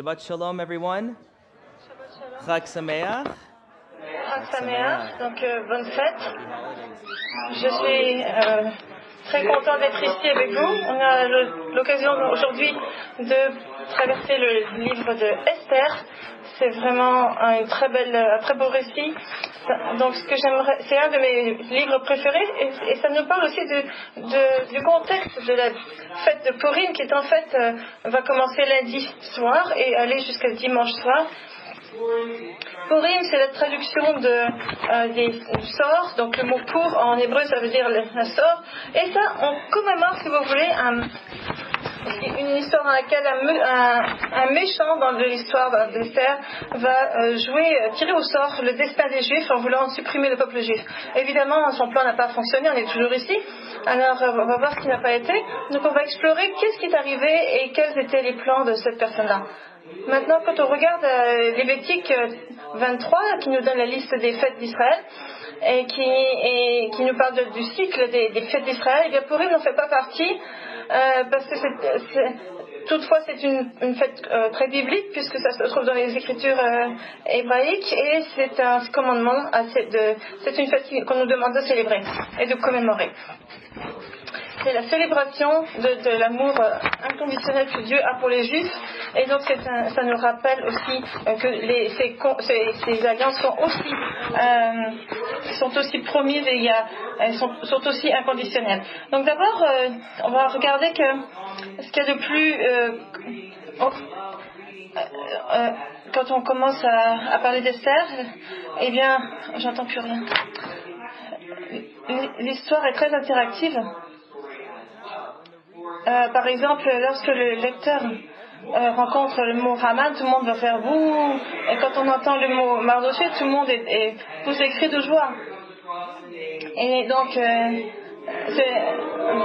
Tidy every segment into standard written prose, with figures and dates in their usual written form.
Shabbat Shalom, everyone. Shabbat Shalom. Chag Sameach. Chag Sameach, donc bonne fête. Je suis très content d'être ici avec vous. On a l'occasion aujourd'hui de traverser le livre de Esther. C'est vraiment un très beau récit. Donc ce que j'aimerais, c'est un de mes livres préférés et ça nous parle aussi du contexte de la fête de Purim qui est en fait va commencer lundi soir et aller jusqu'à dimanche soir. Purim, c'est la traduction des sorts, donc le mot pour en hébreu ça veut dire un sort, et ça on commémore, si vous voulez, une histoire dans laquelle un méchant dans l'histoire d'Esther va tirer au sort le destin des Juifs en voulant supprimer le peuple juif. Évidemment, son plan n'a pas fonctionné, on est toujours ici, alors on va voir ce qui n'a pas été, donc on va explorer qu'est-ce qui est arrivé et quels étaient les plans de cette personne-là. Maintenant, quand on regarde Lévitique 23, qui nous donne la liste des fêtes d'Israël, et qui nous parle du cycle des fêtes d'Israël, et bien Purim n'en fait pas partie, parce que toutefois c'est une fête très biblique, puisque ça se trouve dans les écritures hébraïques, et c'est un commandement, c'est une fête qu'on nous demande de célébrer et de commémorer. C'est la célébration de l'amour inconditionnel que Dieu a pour les Juifs, et donc ça nous rappelle aussi que ces alliances sont aussi promises et elles sont aussi inconditionnelles. Donc d'abord, on va regarder ce qu'il y a de plus quand on commence à parler d'Esther, eh bien, j'entends plus rien. L'histoire est très interactive. Par exemple, lorsque le lecteur rencontre le mot Haman, tout le monde va faire bouh, et quand on entend le mot Mardoché, tout le monde pousse des cris de joie. Et donc,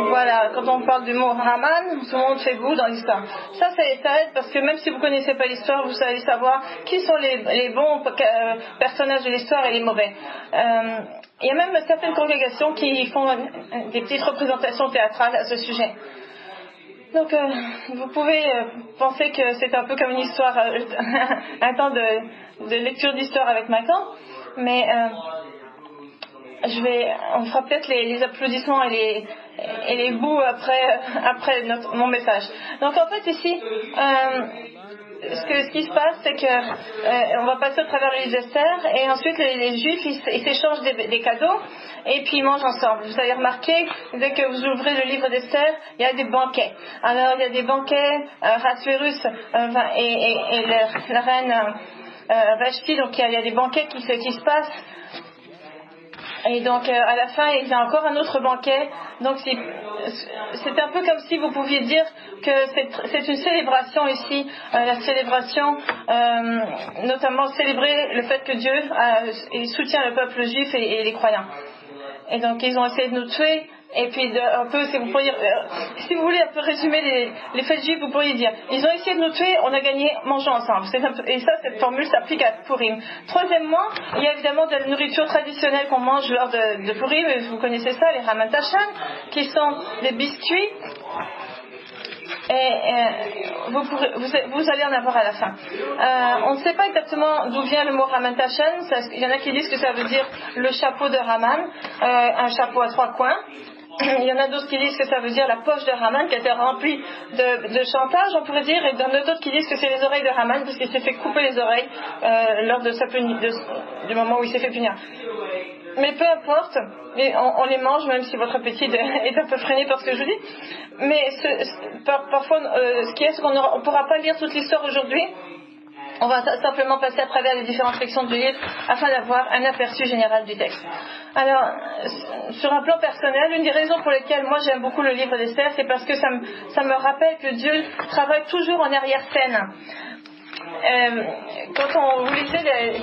voilà, quand on parle du mot Haman, tout le monde fait bouh dans l'histoire. Ça aide parce que même si vous ne connaissez pas l'histoire, vous allez savoir qui sont les bons personnages de l'histoire et les mauvais. Il y a même certaines congrégations qui font des petites représentations théâtrales à ce sujet. Donc, vous pouvez penser que c'est un peu comme une histoire, un temps de lecture d'histoire avec Macan, mais on fera peut-être les applaudissements et les bouts après mon message. Donc, en fait, ici, ce qui se passe, c'est que on va passer au travers le livre d'Esther, et ensuite les Juifs ils s'échangent des cadeaux et puis ils mangent ensemble. Vous avez remarqué, dès que vous ouvrez le livre d'Esther, il y a des banquets. Alors il y a des banquets, Ahasuérus et la reine Vashti, donc il y a des banquets qui se passent. Et donc à la fin il y a encore un autre banquet. Donc c'est un peu comme si vous pouviez dire que c'est une célébration ici, la célébration, notamment célébrer le fait que Dieu soutient le peuple juif et les croyants. Et donc ils ont essayé de nous tuer. Et puis un peu, si vous voulez un peu résumer les faits juifs, vous pourriez dire ils ont essayé de nous tuer, on a gagné, mangeons ensemble. Et ça, cette formule s'applique à Purim. Troisièmement, il y a évidemment de la nourriture traditionnelle qu'on mange lors de Purim, et vous connaissez ça, les Raman Tashan, qui sont des biscuits. Et vous allez en avoir à la fin. On ne sait pas exactement d'où vient le mot Raman Tashan. Il y en a qui disent que ça veut dire le chapeau de Haman, un chapeau à 3 coins. Il y en a d'autres qui disent que ça veut dire la poche de Haman qui a été remplie de chantage, on pourrait dire, et il y en a d'autres qui disent que c'est les oreilles de Haman parce qu'il s'est fait couper les oreilles lors du moment où il s'est fait punir. Mais peu importe, on les mange même si votre appétit est un peu freiné par ce que je vous dis. Mais parfois, ce qui est, c'est qu'on ne pourra pas lire toute l'histoire aujourd'hui. On va simplement passer à travers les différentes sections du livre afin d'avoir un aperçu général du texte. Alors, sur un plan personnel, une des raisons pour lesquelles moi j'aime beaucoup le livre d'Esther, c'est parce que ça me rappelle que Dieu travaille toujours en arrière-scène. Quand vous lisez les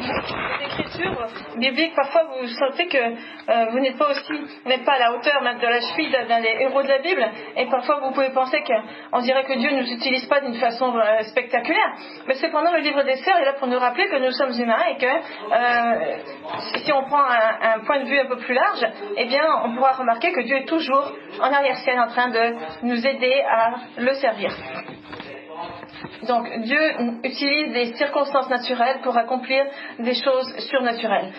écritures bibliques, parfois vous sentez que vous n'êtes pas à la hauteur même de la cheville d'un des héros de la Bible, et parfois vous pouvez penser qu'on dirait que Dieu ne nous utilise pas d'une façon spectaculaire. Mais cependant, le livre d'Esther est là pour nous rappeler que nous sommes humains et que si on prend un point de vue un peu plus large, eh bien on pourra remarquer que Dieu est toujours en arrière-scène en train de nous aider à le servir. Donc Dieu utilise des circonstances naturelles pour accomplir des choses surnaturelles.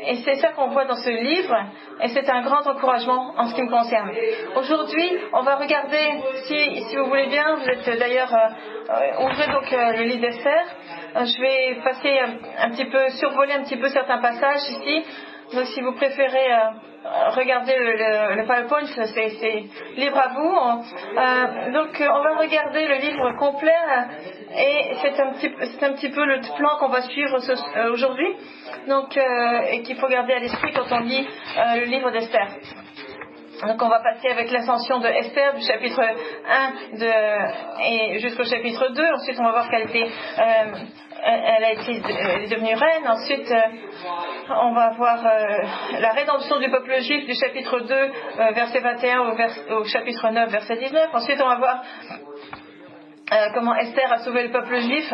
Et c'est ça qu'on voit dans ce livre, et c'est un grand encouragement en ce qui me concerne. Aujourd'hui, on va regarder, si vous voulez bien, vous êtes d'ailleurs, ouvrez donc le livre d'Esther. Je vais passer survoler un petit peu certains passages ici. Donc si vous préférez regarder le PowerPoint, c'est libre à vous. Donc on va regarder le livre complet, et c'est un petit peu le plan qu'on va suivre aujourd'hui. Donc, et qu'il faut garder à l'esprit quand on lit le livre d'Esther. Donc on va passer avec l'ascension de Esther du chapitre 1 et jusqu'au chapitre 2. Ensuite on va voir qu'elle est devenue reine. Ensuite on va voir la rédemption du peuple juif du chapitre 2 verset 21 au chapitre 9 verset 19. Ensuite on va voir comment Esther a sauvé le peuple juif,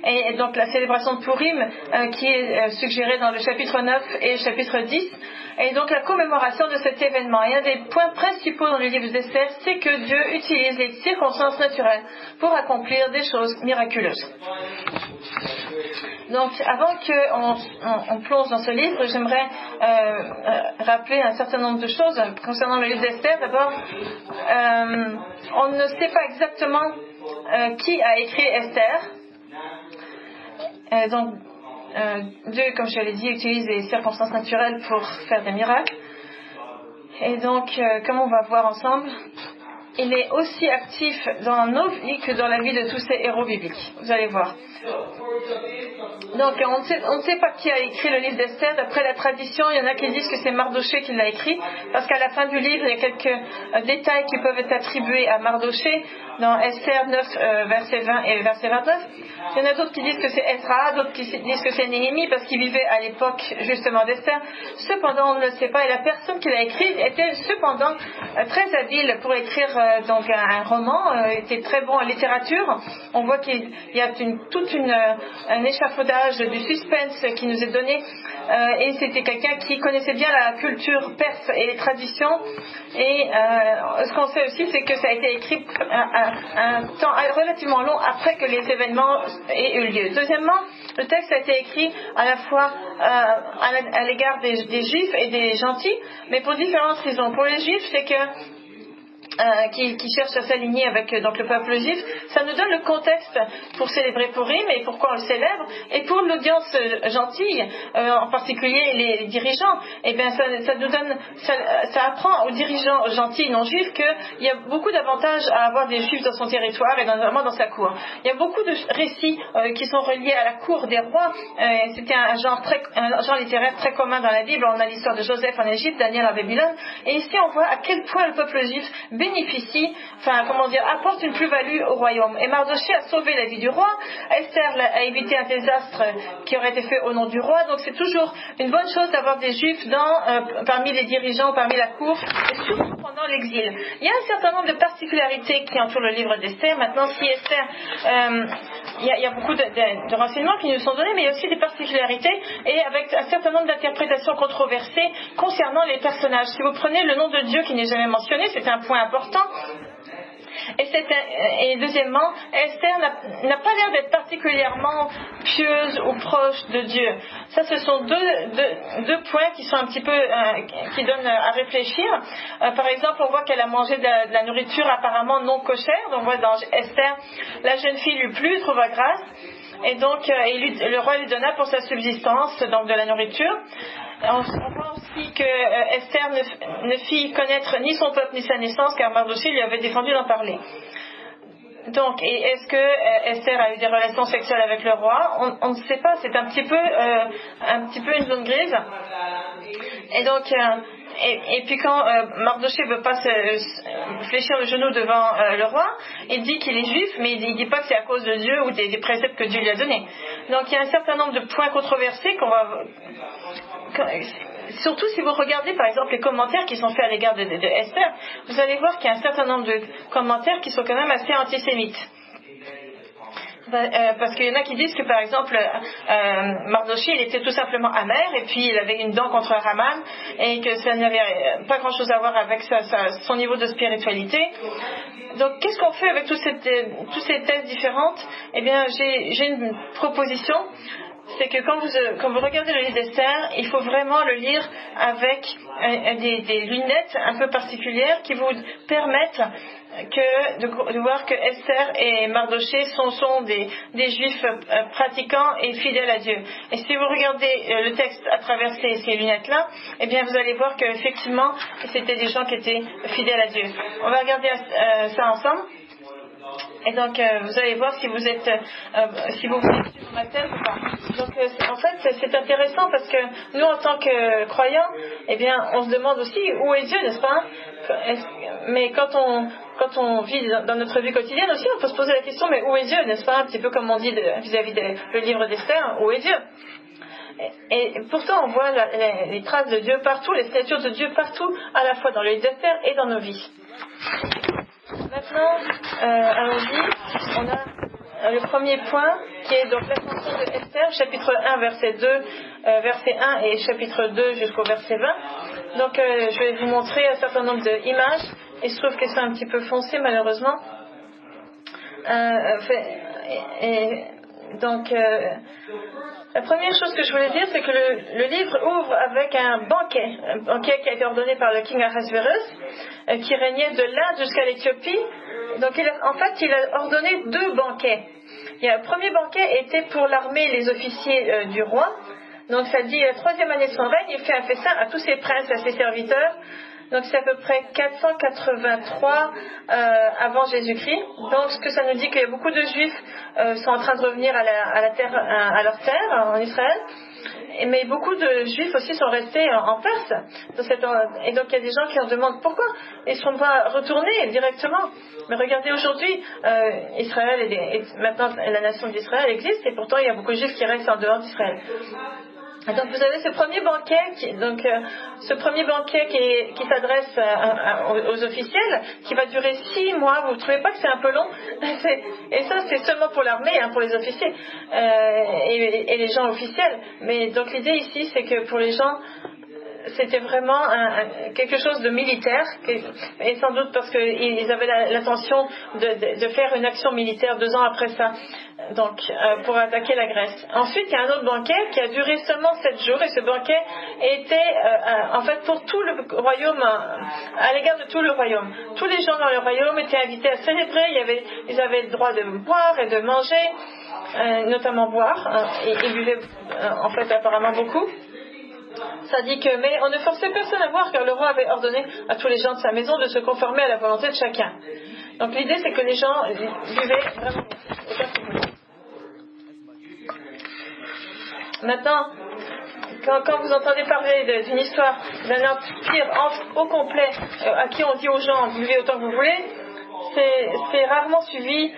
et donc la célébration de Purim qui est suggérée dans le chapitre 9 et le chapitre 10, et donc la commémoration de cet événement. Et un des points principaux dans le livre d'Esther, c'est que Dieu utilise les circonstances naturelles pour accomplir des choses miraculeuses. Donc avant qu'on plonge dans ce livre, j'aimerais rappeler un certain nombre de choses concernant le livre d'Esther. D'abord, on ne sait pas exactement qui a écrit Esther. Donc Dieu, comme je l'ai dit, utilise les circonstances naturelles pour faire des miracles. Et donc, comme on va voir ensemble, il est aussi actif dans nos vies que dans la vie de tous ces héros bibliques. Vous allez voir. Donc, on ne sait pas qui a écrit le livre d'Esther. D'après la tradition, il y en a qui disent que c'est Mardoché qui l'a écrit, parce qu'à la fin du livre, il y a quelques détails qui peuvent être attribués à Mardoché dans Esther 9, verset 20 et verset 29. Il y en a d'autres qui disent que c'est Ezra, d'autres qui disent que c'est Néhémie, parce qu'il vivait à l'époque justement d'Esther. Cependant, on ne le sait pas, et la personne qui l'a écrit était cependant très habile pour écrire donc un roman, était très bon en littérature. On voit qu'il y a un échafaudage du suspense qui nous est donné, et c'était quelqu'un qui connaissait bien la culture perse et les traditions. Et ce qu'on sait aussi, c'est que ça a été écrit un temps relativement long après que les événements aient eu lieu. Deuxièmement, le texte a été écrit à la fois à l'égard des juifs et des gentils, mais pour différentes raisons. Pour les juifs, c'est que qui cherche à s'aligner avec donc le peuple juif, ça nous donne le contexte pour célébrer Purim et pourquoi on le célèbre. Et pour l'audience gentille, en particulier les dirigeants, eh bien ça nous donne, ça apprend aux dirigeants gentils non juifs qu'il y a beaucoup d'avantages à avoir des juifs dans son territoire et notamment dans sa cour. Il y a beaucoup de récits qui sont reliés à la cour des rois. C'était un genre littéraire très commun dans la Bible. On a l'histoire de Joseph en Égypte, Daniel en Babylone, et ici on voit à quel point le peuple juif apporte une plus-value au royaume. Et Mardoché a sauvé la vie du roi. Esther a évité un désastre qui aurait été fait au nom du roi. Donc c'est toujours une bonne chose d'avoir des juifs parmi les dirigeants, parmi la cour, et surtout pendant l'exil. Il y a un certain nombre de particularités qui entourent le livre d'Esther. Maintenant, si Esther, il y a beaucoup de renseignements qui nous sont donnés, mais il y a aussi des particularités, et avec un certain nombre d'interprétations controversées concernant les personnages. Si vous prenez le nom de Dieu qui n'est jamais mentionné, c'est un point important. Et deuxièmement, Esther n'a pas l'air d'être particulièrement pieuse ou proche de Dieu. Ça, ce sont deux points qui sont un petit peu qui donnent à réfléchir. Par exemple, on voit qu'elle a mangé de la nourriture apparemment non cochère. Donc, on voit dans Esther, la jeune fille lui plut, trouva grâce, et donc le roi lui donna pour sa subsistance donc de la nourriture. On voit aussi que Esther ne fit connaître ni son peuple ni sa naissance, car Mardoché lui avait défendu d'en parler. Donc, et est-ce que Esther a eu des relations sexuelles avec le roi? On ne sait pas, c'est un petit peu une zone grise. Et donc, et puis quand Mardoché ne veut pas se fléchir le genou devant le roi, il dit qu'il est juif, mais il ne dit pas que c'est à cause de Dieu ou des préceptes que Dieu lui a donnés. Donc il y a un certain nombre de points controversés qu'on va... Surtout si vous regardez par exemple les commentaires qui sont faits à l'égard de Esther, vous allez voir qu'il y a un certain nombre de commentaires qui sont quand même assez antisémites. Parce qu'il y en a qui disent que par exemple Mardochée il était tout simplement amer et puis il avait une dent contre Haman et que ça n'avait pas grand chose à voir avec son niveau de spiritualité. Donc qu'est-ce qu'on fait avec toutes ces thèses différentes? Eh bien j'ai une proposition. C'est que quand vous regardez le livre d'Esther, il faut vraiment le lire avec des lunettes un peu particulières qui vous permettent de voir que Esther et Mardochée sont des juifs pratiquants et fidèles à Dieu. Et si vous regardez le texte à travers ces lunettes-là, eh bien vous allez voir qu'effectivement c'était des gens qui étaient fidèles à Dieu. On va regarder ça ensemble. Et donc vous allez voir si vous voulez suivre ma thèse ou pas. Donc en fait c'est intéressant parce que nous en tant que croyants, eh bien on se demande aussi où est Dieu, n'est-ce pas? Mais quand on vit dans notre vie quotidienne aussi, on peut se poser la question, mais où est Dieu, n'est-ce pas? Un petit peu comme on dit vis-à-vis du livre d'Esther, où est Dieu? Et pourtant on voit les traces de Dieu partout, les statues de Dieu partout, à la fois dans le livre d'Esther et dans nos vies. Maintenant, allons-y, on a le premier point qui est donc l'ascension de Esther, chapitre 1, verset 2, verset 1 et chapitre 2 jusqu'au verset 20. Donc je vais vous montrer un certain nombre d'images et je trouve que c'est un petit peu foncé malheureusement. La première chose que je voulais dire, c'est que le livre ouvre avec un banquet qui a été ordonné par le king Ahasuerus, qui régnait de l'Inde jusqu'à l'Éthiopie. Donc il a ordonné 2 banquets. Le premier banquet était pour l'armée et les officiers du roi. Donc ça dit la 3e année de son règne, il fait un festin à tous ses princes et à ses serviteurs. Donc c'est à peu près 483 avant Jésus-Christ. Donc ce que ça nous dit qu'il y a beaucoup de Juifs sont en train de revenir à leur terre en Israël. Mais beaucoup de Juifs aussi sont restés en Perse. Et donc il y a des gens qui en demandent pourquoi ils ne sont pas retournés directement. Mais regardez aujourd'hui, Israël maintenant la nation d'Israël existe et pourtant il y a beaucoup de Juifs qui restent en dehors d'Israël. Donc vous avez ce premier banquet qui s'adresse aux officiels, qui va durer 6 mois. Vous ne trouvez pas que c'est un peu long? Et ça c'est seulement pour l'armée, pour les officiers et les gens officiels. Mais donc l'idée ici c'est que pour les gens c'était vraiment quelque chose de militaire, et sans doute parce qu'ils avaient l'intention de faire une action militaire 2 ans après ça, donc pour attaquer la Grèce. Ensuite, il y a un autre banquet qui a duré seulement 7 jours, et ce banquet était en fait pour tout le royaume, à l'égard de tout le royaume. Tous les gens dans le royaume étaient invités à célébrer, ils avaient le droit de boire et de manger, notamment boire, et ils buvaient en fait apparemment beaucoup. Ça dit que, mais on ne forçait personne à boire car le roi avait ordonné à tous les gens de sa maison de se conformer à la volonté de chacun. Donc l'idée c'est que les gens buvaient vraiment. Maintenant, quand vous entendez parler d'une histoire d'un empire au complet à qui on dit aux gens buvez autant que vous voulez, c'est rarement suivi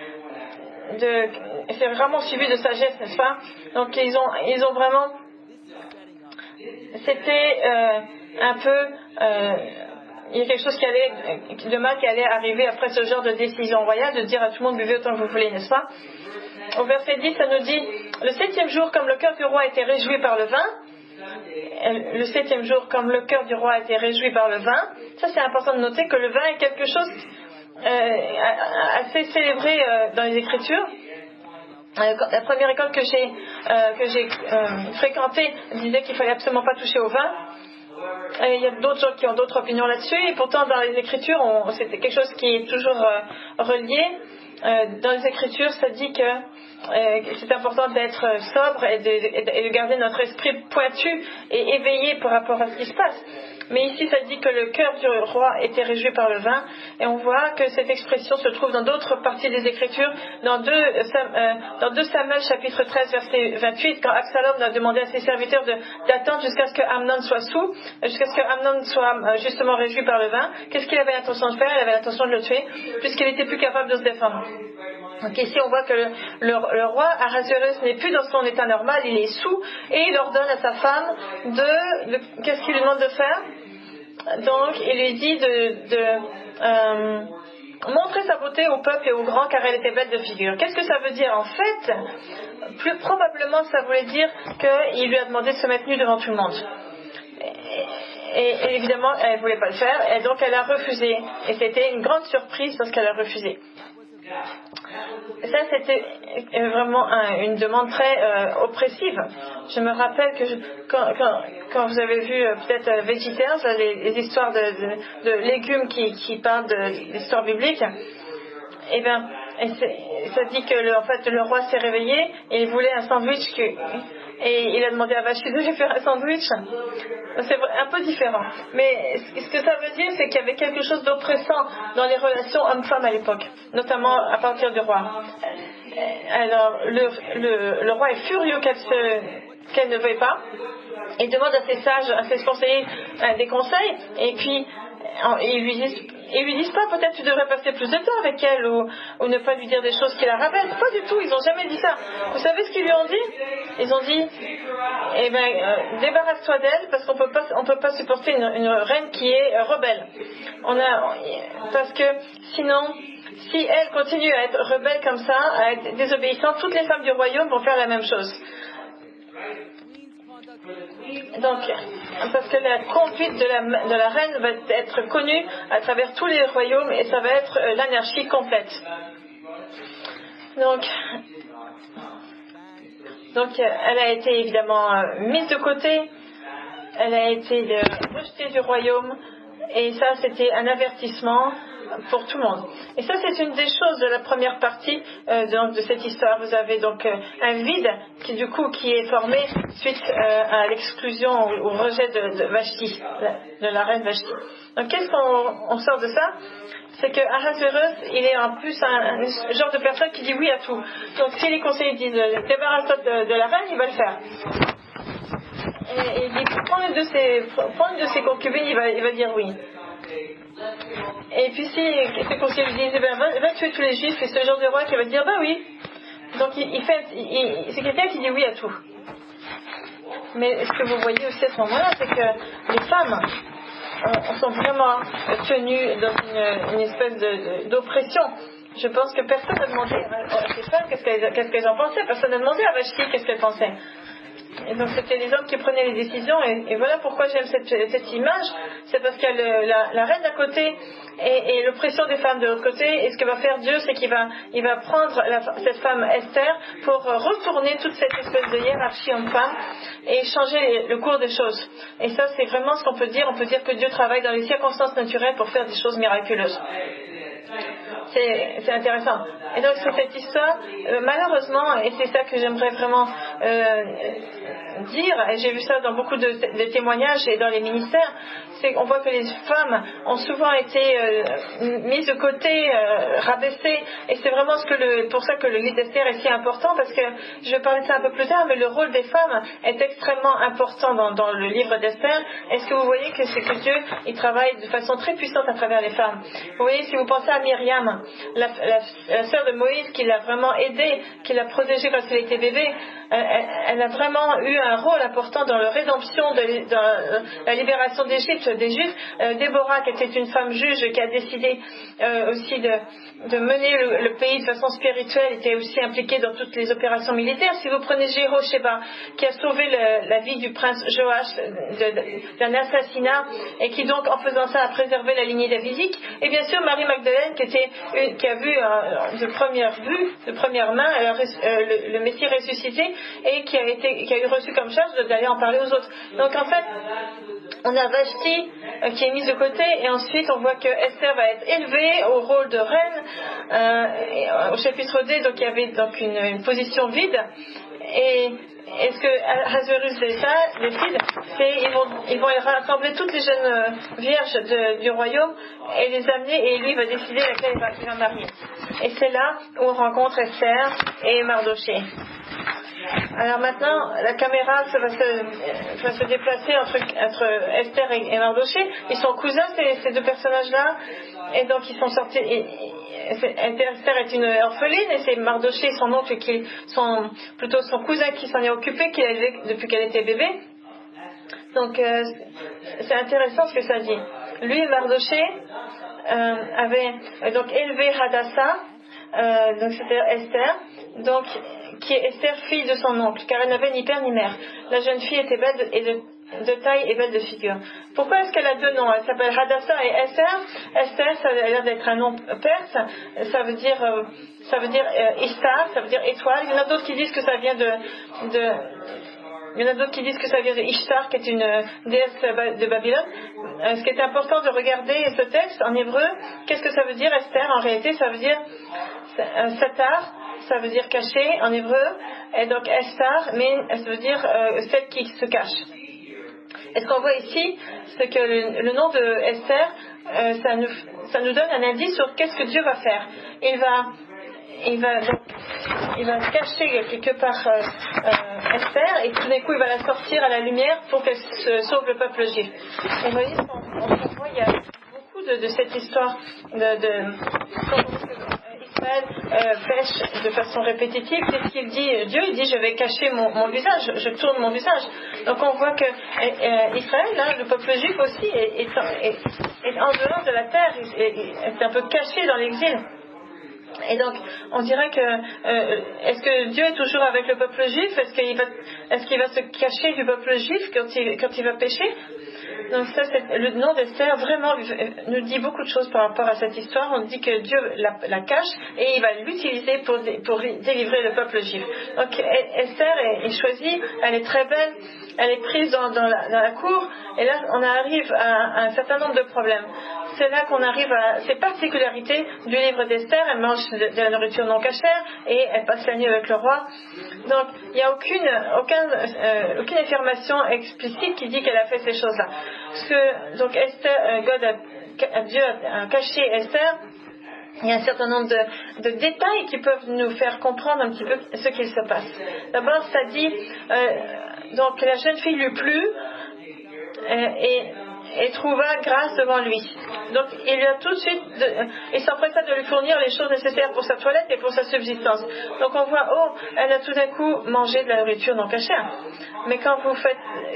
de sagesse, n'est-ce pas? Donc ils ont vraiment. C'était un peu il y a quelque chose de mal qui allait arriver après ce genre de décision royale, de dire à tout le monde buvez autant que vous voulez, n'est-ce pas? Au verset 10 ça nous dit le 7e jour comme le cœur du roi était réjoui par le vin. Le 7e jour comme le cœur du roi était réjoui par le vin. Ça c'est important de noter que le vin est quelque chose assez célébré dans les Écritures. La première école que j'ai fréquentée disait qu'il fallait absolument pas toucher au vin. Il y a d'autres gens qui ont d'autres opinions là-dessus, et pourtant dans les Écritures c'est quelque chose qui est toujours relié. Dans les Écritures ça dit que c'est important d'être sobre et de garder notre esprit pointu et éveillé par rapport à ce qui se passe. Mais ici ça dit que le cœur du roi était réjoui par le vin, et on voit que cette expression se trouve dans d'autres parties des Écritures, dans 2 Samuel chapitre 13 verset 28, quand Absalom a demandé à ses serviteurs d'attendre jusqu'à ce que Amnon soit jusqu'à ce que Amnon soit justement réjoui par le vin. Qu'est-ce qu'il avait l'intention de faire? Il avait l'intention de le tuer, puisqu'il n'était plus capable de se défendre. Donc ici on voit que le roi Ahasuerus n'est plus dans son état normal, il est sous, et il ordonne à sa femme qu'est-ce qu'il lui demande de faire? Donc il lui dit montrer sa beauté au peuple et aux grands car elle était belle de figure. Qu'est-ce que ça veut dire en fait? Plus probablement ça voulait dire qu'il lui a demandé de se mettre nue devant tout le monde. Et évidemment elle ne voulait pas le faire et donc elle a refusé. Et c'était une grande surprise parce qu'elle a refusé. Ça, c'était vraiment une demande très oppressive. Je me rappelle que quand vous avez vu peut-être Vegetaires, les histoires de légumes qui parlent de l'histoire biblique, et bien, ça dit que en fait, le roi s'est réveillé et il voulait un sandwich et il a demandé à Vashti de lui faire un sandwich. C'est un peu différent. Mais ce que ça veut dire, c'est qu'il y avait quelque chose d'oppressant dans les relations hommes-femmes à l'époque, notamment à partir du roi. Alors, le roi est furieux qu'elle ne veuille pas. Il demande à ses sages, à ses conseillers des conseils, et puis ils lui disent pas peut-être tu devrais passer plus de temps avec elle ou ne pas lui dire des choses qui la rabaissent. Pas du tout, ils n'ont jamais dit ça. Vous savez ce qu'ils lui ont dit? Ils ont dit débarrasse-toi d'elle parce qu'on peut pas supporter une reine qui est rebelle. Parce que sinon, si elle continue à être rebelle comme ça, à être désobéissante, toutes les femmes du royaume vont faire la même chose. Donc, parce que la conduite de la reine va être connue à travers tous les royaumes et ça va être l'anarchie complète. Donc elle a été évidemment mise de côté, elle a été rejetée du royaume et ça c'était un avertissement pour tout le monde. Et ça c'est une des choses de la première partie de cette histoire. Vous avez donc un vide qui est formé suite à l'exclusion ou au rejet de Vashti, de la reine Vashti. Donc qu'est-ce qu'on sort de ça? C'est que Ahasuerus, il est en plus un genre de personne qui dit oui à tout. Donc si les conseillers disent débarrasse-toi de la reine, il va le faire. Et il dit prends une de ses concubines, il va dire oui. Et puis si ses conseillers lui disent va tuer tous les juifs, c'est ce genre de roi qui va dire bah oui. Donc c'est quelqu'un qui dit oui à tout. Mais ce que vous voyez aussi à ce moment-là, c'est que les femmes sont vraiment tenues dans une espèce d'oppression. Je pense que personne n'a demandé à ces femmes qu'est-ce qu'elles en pensaient. Personne n'a demandé à Vashti qu'est-ce qu'elle pensait. Et donc c'était les hommes qui prenaient les décisions et voilà pourquoi j'aime cette image. C'est parce qu'il y a la reine d'un côté et l'oppression des femmes de l'autre côté, et ce que va faire Dieu, c'est qu'il va prendre cette femme Esther pour retourner toute cette espèce de hiérarchie homme-femme et changer le cours des choses. Et ça c'est vraiment ce qu'on peut dire. On peut dire que Dieu travaille dans les circonstances naturelles pour faire des choses miraculeuses. C'est intéressant. Et donc sur cette histoire, malheureusement, et c'est ça que j'aimerais vraiment dire, et j'ai vu ça dans beaucoup de témoignages et dans les ministères, c'est qu'on voit que les femmes ont souvent été mises de côté, rabaissées, et c'est vraiment pour ça que le livre d'Esther est si important, parce que je vais parler de ça un peu plus tard, mais le rôle des femmes est extrêmement important dans le livre d'Esther. Est-ce que vous voyez que c'est que Dieu, il travaille de façon très puissante à travers les femmes? Vous voyez, si vous pensez à Myriam, la sœur de Moïse qui l'a vraiment aidé, qui l'a protégé quand elle était bébé, elle a vraiment eu un rôle important dans la rédemption, dans la libération d'Égypte, des Juifs. Déborah, qui était une femme juge, qui a décidé aussi de mener le pays de façon spirituelle, était aussi impliquée dans toutes les opérations militaires. Si vous prenez Jéhosheba, qui a sauvé la vie du prince Joach d'un assassinat, et qui donc, en faisant ça, a préservé la lignée davidique. Et bien sûr, Marie Magdalène, qui a vu de première main le Messie ressuscité, et qui a eu reçu comme charge d'aller en parler aux autres. Donc en fait, on a Vashti qui est mise de côté, et ensuite on voit que Esther va être élevée au rôle de reine. Au chapitre D, donc il y avait donc une position vide, et ce que Ahasuerus décide, c'est ils vont rassembler toutes les jeunes vierges du royaume et les amener, et lui va décider laquelle il va marier. Et c'est là où on rencontre Esther et Mardoché. Alors maintenant, la caméra va se déplacer entre Esther et Mardoché. Ils sont cousins, ces deux personnages-là, et donc ils sont sortis. Esther est une orpheline, et c'est Mardoché, son oncle, plutôt son cousin, qui s'en est occupé, qui l'a élevé depuis qu'elle était bébé. Donc c'est intéressant ce que ça dit. Lui, Mardoché, avait donc élevé Hadassah, donc c'était Esther, donc qui est Esther, fille de son oncle, car elle n'avait ni père ni mère. La jeune fille était belle et de taille et belle de figure. Pourquoi est-ce qu'elle a deux noms? Elle s'appelle Hadassah et Esther. Esther, ça a l'air d'être un nom perse. Ça veut dire Ishtar, ça veut dire étoile. Il y en a d'autres qui disent que ça vient il y en a d'autres qui disent que ça vient de Ishtar, qui est une déesse de Babylone. Ce qui est important de regarder ce texte en hébreu, qu'est-ce que ça veut dire Esther? En réalité, ça veut dire Satar, ça veut dire caché en hébreu, et donc Esther, mais ça veut dire celle qui se cache. Et ce qu'on voit ici, c'est que le nom de Esther, ça nous donne un indice sur qu'est-ce que Dieu va faire. Il va se cacher quelque part Esther, et tout d'un coup il va la sortir à la lumière pour qu'elle sauve le peuple juif. Et vous voyez, on voit, il y a beaucoup de cette histoire Israël pêche de façon répétitive. Qu'est-ce qu'il dit? Dieu, il dit, je vais cacher mon visage, je tourne mon visage. Donc on voit que Israël, là, le peuple juif aussi, est en dehors de la terre, est un peu caché dans l'exil. Et donc, on dirait que est-ce que Dieu est toujours avec le peuple juif? Est-ce qu'il va se cacher du peuple juif quand il va pécher? Donc ça, le nom d'Esther vraiment nous dit beaucoup de choses par rapport à cette histoire. On dit que Dieu la cache et il va l'utiliser pour délivrer le peuple juif. Donc Esther est choisie, elle est très belle, elle est prise dans la cour, et là on arrive à un certain nombre de problèmes. C'est là qu'on arrive à ces particularités du livre d'Esther. Elle mange de la nourriture non cachère et elle passe la nuit avec le roi. Donc il n'y a aucune affirmation explicite qui dit qu'elle a fait ces choses-là. Donc Esther, Dieu a caché Esther. Il y a un certain nombre de détails qui peuvent nous faire comprendre un petit peu ce qu'il se passe. D'abord, ça dit donc la jeune fille lui plut et trouva grâce devant lui. Donc il lui a tout de suite, il s'empressa de lui fournir les choses nécessaires pour sa toilette et pour sa subsistance. Donc on voit, elle a tout d'un coup mangé de la nourriture non cachère. Mais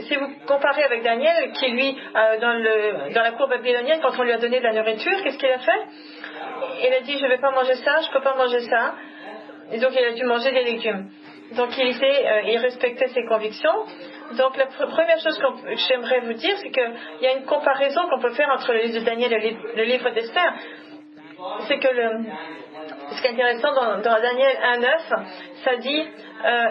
si vous comparez avec Daniel, qui lui, dans la cour babylonienne, quand on lui a donné de la nourriture, qu'est-ce qu'il a fait? Il a dit, je ne vais pas manger ça, je ne peux pas manger ça. Et donc il a dû manger des légumes. Donc il respectait ses convictions. Donc la première chose que j'aimerais vous dire, c'est qu'il y a une comparaison qu'on peut faire entre le livre de Daniel et le livre d'Esther. C'est que ce qui est intéressant dans Daniel 1:9, ça dit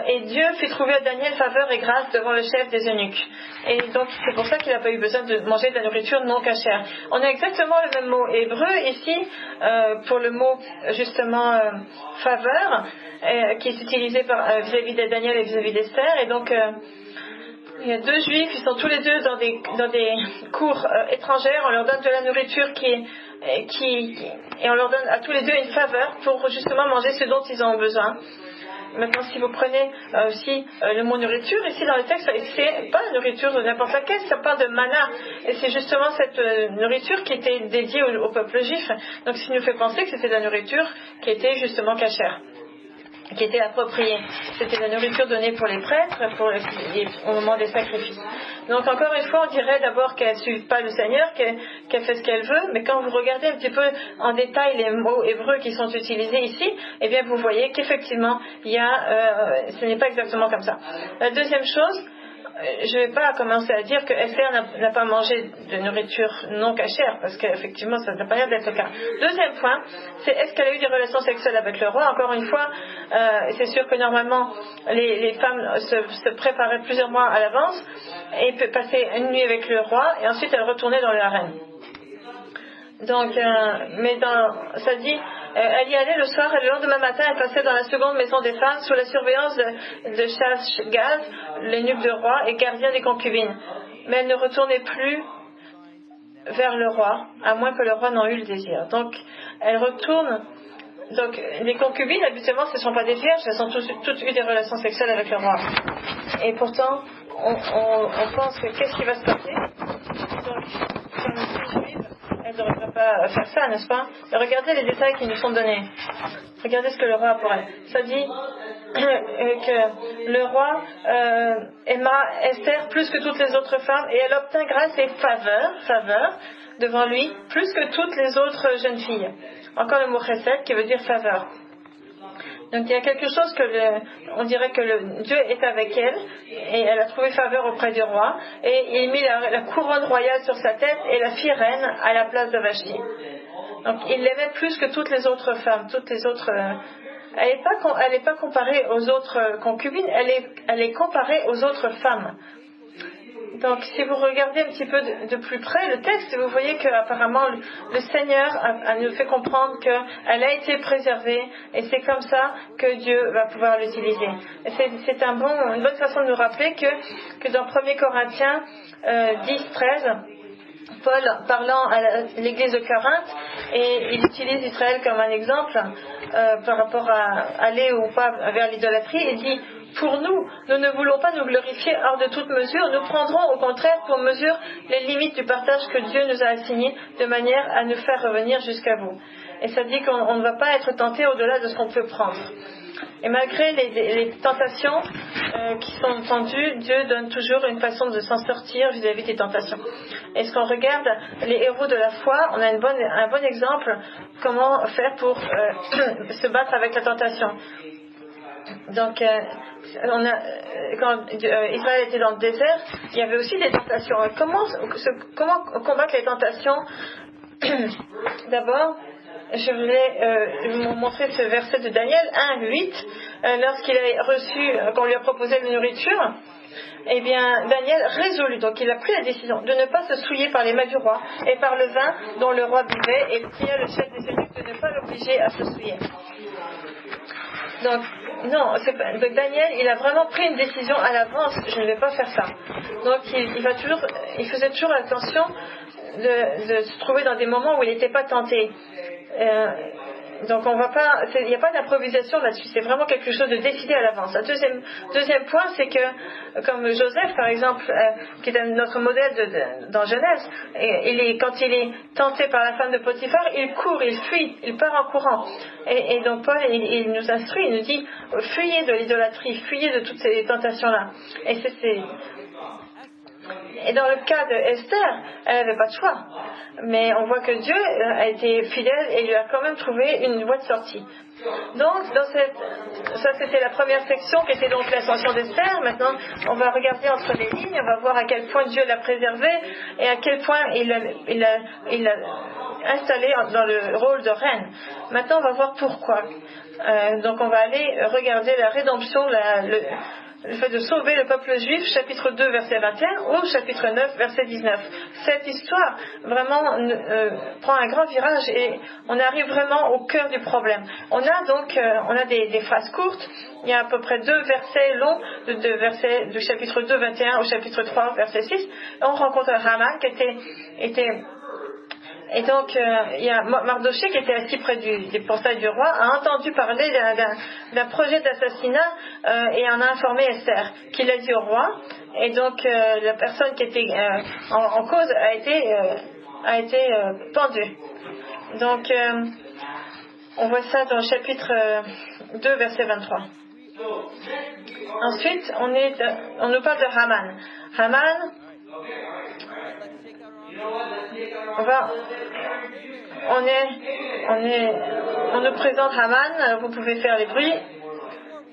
et Dieu fit trouver à Daniel faveur et grâce devant le chef des eunuques. Et donc c'est pour ça qu'il n'a pas eu besoin de manger de la nourriture non cachère. On a exactement le même mot hébreu ici pour le mot justement faveur qui est utilisé vis-à-vis de Daniel et vis-à-vis d'Esther. Et donc il y a deux juifs, ils sont tous les deux dans des cours étrangères, on leur donne de la nourriture et on leur donne à tous les deux une faveur pour justement manger ce dont ils ont besoin. Maintenant, si vous prenez aussi le mot nourriture, ici dans le texte, c'est pas la nourriture de n'importe laquelle, ça parle de manna. Et c'est justement cette nourriture qui était dédiée au peuple juif. Donc, ça nous fait penser que c'était la nourriture qui était justement cachère, qui était appropriée. C'était la nourriture donnée pour les prêtres au moment des sacrifices. Donc encore une fois, on dirait d'abord qu'elle ne suit pas le Seigneur, qu'elle fait ce qu'elle veut, mais quand vous regardez un petit peu en détail les mots hébreux qui sont utilisés ici, eh bien vous voyez qu'effectivement, ce n'est pas exactement comme ça. La deuxième chose, je ne vais pas commencer à dire que Esther n'a pas mangé de nourriture non cachère, parce qu'effectivement, ça n'a pas l'air d'être le cas. Deuxième point, c'est est-ce qu'elle a eu des relations sexuelles avec le roi? Encore une fois, c'est sûr que normalement, les femmes se préparaient plusieurs mois à l'avance et passaient une nuit avec le roi, et ensuite elles retournaient dans le harem. Donc, ça dit, elle y allait le soir et le lendemain matin, elle passait dans la seconde maison des femmes sous la surveillance de Shashgaz, l'eunuque de roi et gardien des concubines. Mais elle ne retournait plus vers le roi, à moins que le roi n'en eût le désir. Donc, elle retourne. Donc, les concubines, habituellement, ce ne sont pas des vierges, elles ont toutes eu des relations sexuelles avec le roi. Et pourtant, on pense que qu'est-ce qui va se passer? Donc, comme une juive, elle ne devrait pas faire ça, n'est-ce pas? Et regardez les détails qui nous sont donnés. Regardez ce que le roi a pour elle. Ça dit, que le roi aima Esther plus que toutes les autres femmes et elle obtint grâce et faveur devant lui plus que toutes les autres jeunes filles. Encore le mot chesed qui veut dire faveur. Donc il y a quelque chose on dirait que Dieu est avec elle et elle a trouvé faveur auprès du roi et il mit la couronne royale sur sa tête et la fit reine à la place de Vashti. Donc il l'aimait plus que toutes les autres femmes, toutes les autres. Elle n'est pas comparée aux autres concubines, elle est comparée aux autres femmes. Donc si vous regardez un petit peu de plus près le texte, vous voyez qu'apparemment le Seigneur nous fait comprendre qu'elle a été préservée et c'est comme ça que Dieu va pouvoir l'utiliser. Et c'est une bonne façon de nous rappeler que dans 1 Corinthiens 10-13, Paul parlant à l'église de Corinthe, et il utilise Israël comme un exemple par rapport à aller ou pas vers l'idolâtrie, il dit: pour nous ne voulons pas nous glorifier hors de toute mesure, nous prendrons au contraire pour mesure les limites du partage que Dieu nous a assigné de manière à nous faire revenir jusqu'à vous. Et ça dit qu'on ne va pas être tenté au-delà de ce qu'on peut prendre. Et malgré les tentations qui sont tendues, Dieu donne toujours une façon de s'en sortir vis-à-vis des tentations. Et ce qu'on regarde, les héros de la foi, on a un bon exemple comment faire pour se battre avec la tentation. Donc, quand Israël était dans le désert, il y avait aussi des tentations. Comment combattre les tentations? D'abord, je voulais vous montrer ce verset de Daniel 1:8. Lorsqu'il a reçu, qu'on lui a proposé la nourriture, eh bien, Daniel résolut, donc il a pris la décision de ne pas se souiller par les mains du roi et par le vin dont le roi buvait, et il pria le chef des eunuques de ne pas l'obliger à se souiller. Donc, donc Daniel, il a vraiment pris une décision à l'avance, je ne vais pas faire ça. Donc il faisait toujours attention de se trouver dans des moments où il n'était pas tenté. Donc il n'y a pas d'improvisation là-dessus, c'est vraiment quelque chose de décidé à l'avance. Le deuxième point, c'est que, comme Joseph par exemple, qui est notre modèle dans Genèse, quand il est tenté par la femme de Potiphar, il court, il fuit, il part en courant. Et donc Paul, il nous instruit, il nous dit: fuyez de l'idolâtrie, fuyez de toutes ces tentations-là. Et dans le cas d'Esther, elle n'avait pas de choix. Mais on voit que Dieu a été fidèle et lui a quand même trouvé une voie de sortie. Donc, ça c'était la première section qui était donc l'ascension d'Esther. Maintenant, on va regarder entre les lignes, on va voir à quel point Dieu l'a préservée et à quel point il l'a installée dans le rôle de reine. Maintenant, on va voir pourquoi. Donc, on va aller regarder la rédemption, le fait de sauver le peuple juif, chapitre 2, verset 21, ou chapitre 9, verset 19. Cette histoire vraiment prend un grand virage et on arrive vraiment au cœur du problème. On a des phrases courtes. Il y a à peu près 2 versets longs, du chapitre 2, 21 au chapitre 3, verset 6. On rencontre Haman qui était et donc, il y a Mardoché qui était assis près du portail du roi, a entendu parler d'un projet d'assassinat et en a informé Esther, qui l'a dit au roi. Et donc, la personne qui était en cause a été pendue. Donc, on voit ça dans le chapitre 2, verset 23. Ensuite, on nous parle de Haman. Haman, on nous présente Haman. Vous pouvez faire les bruits.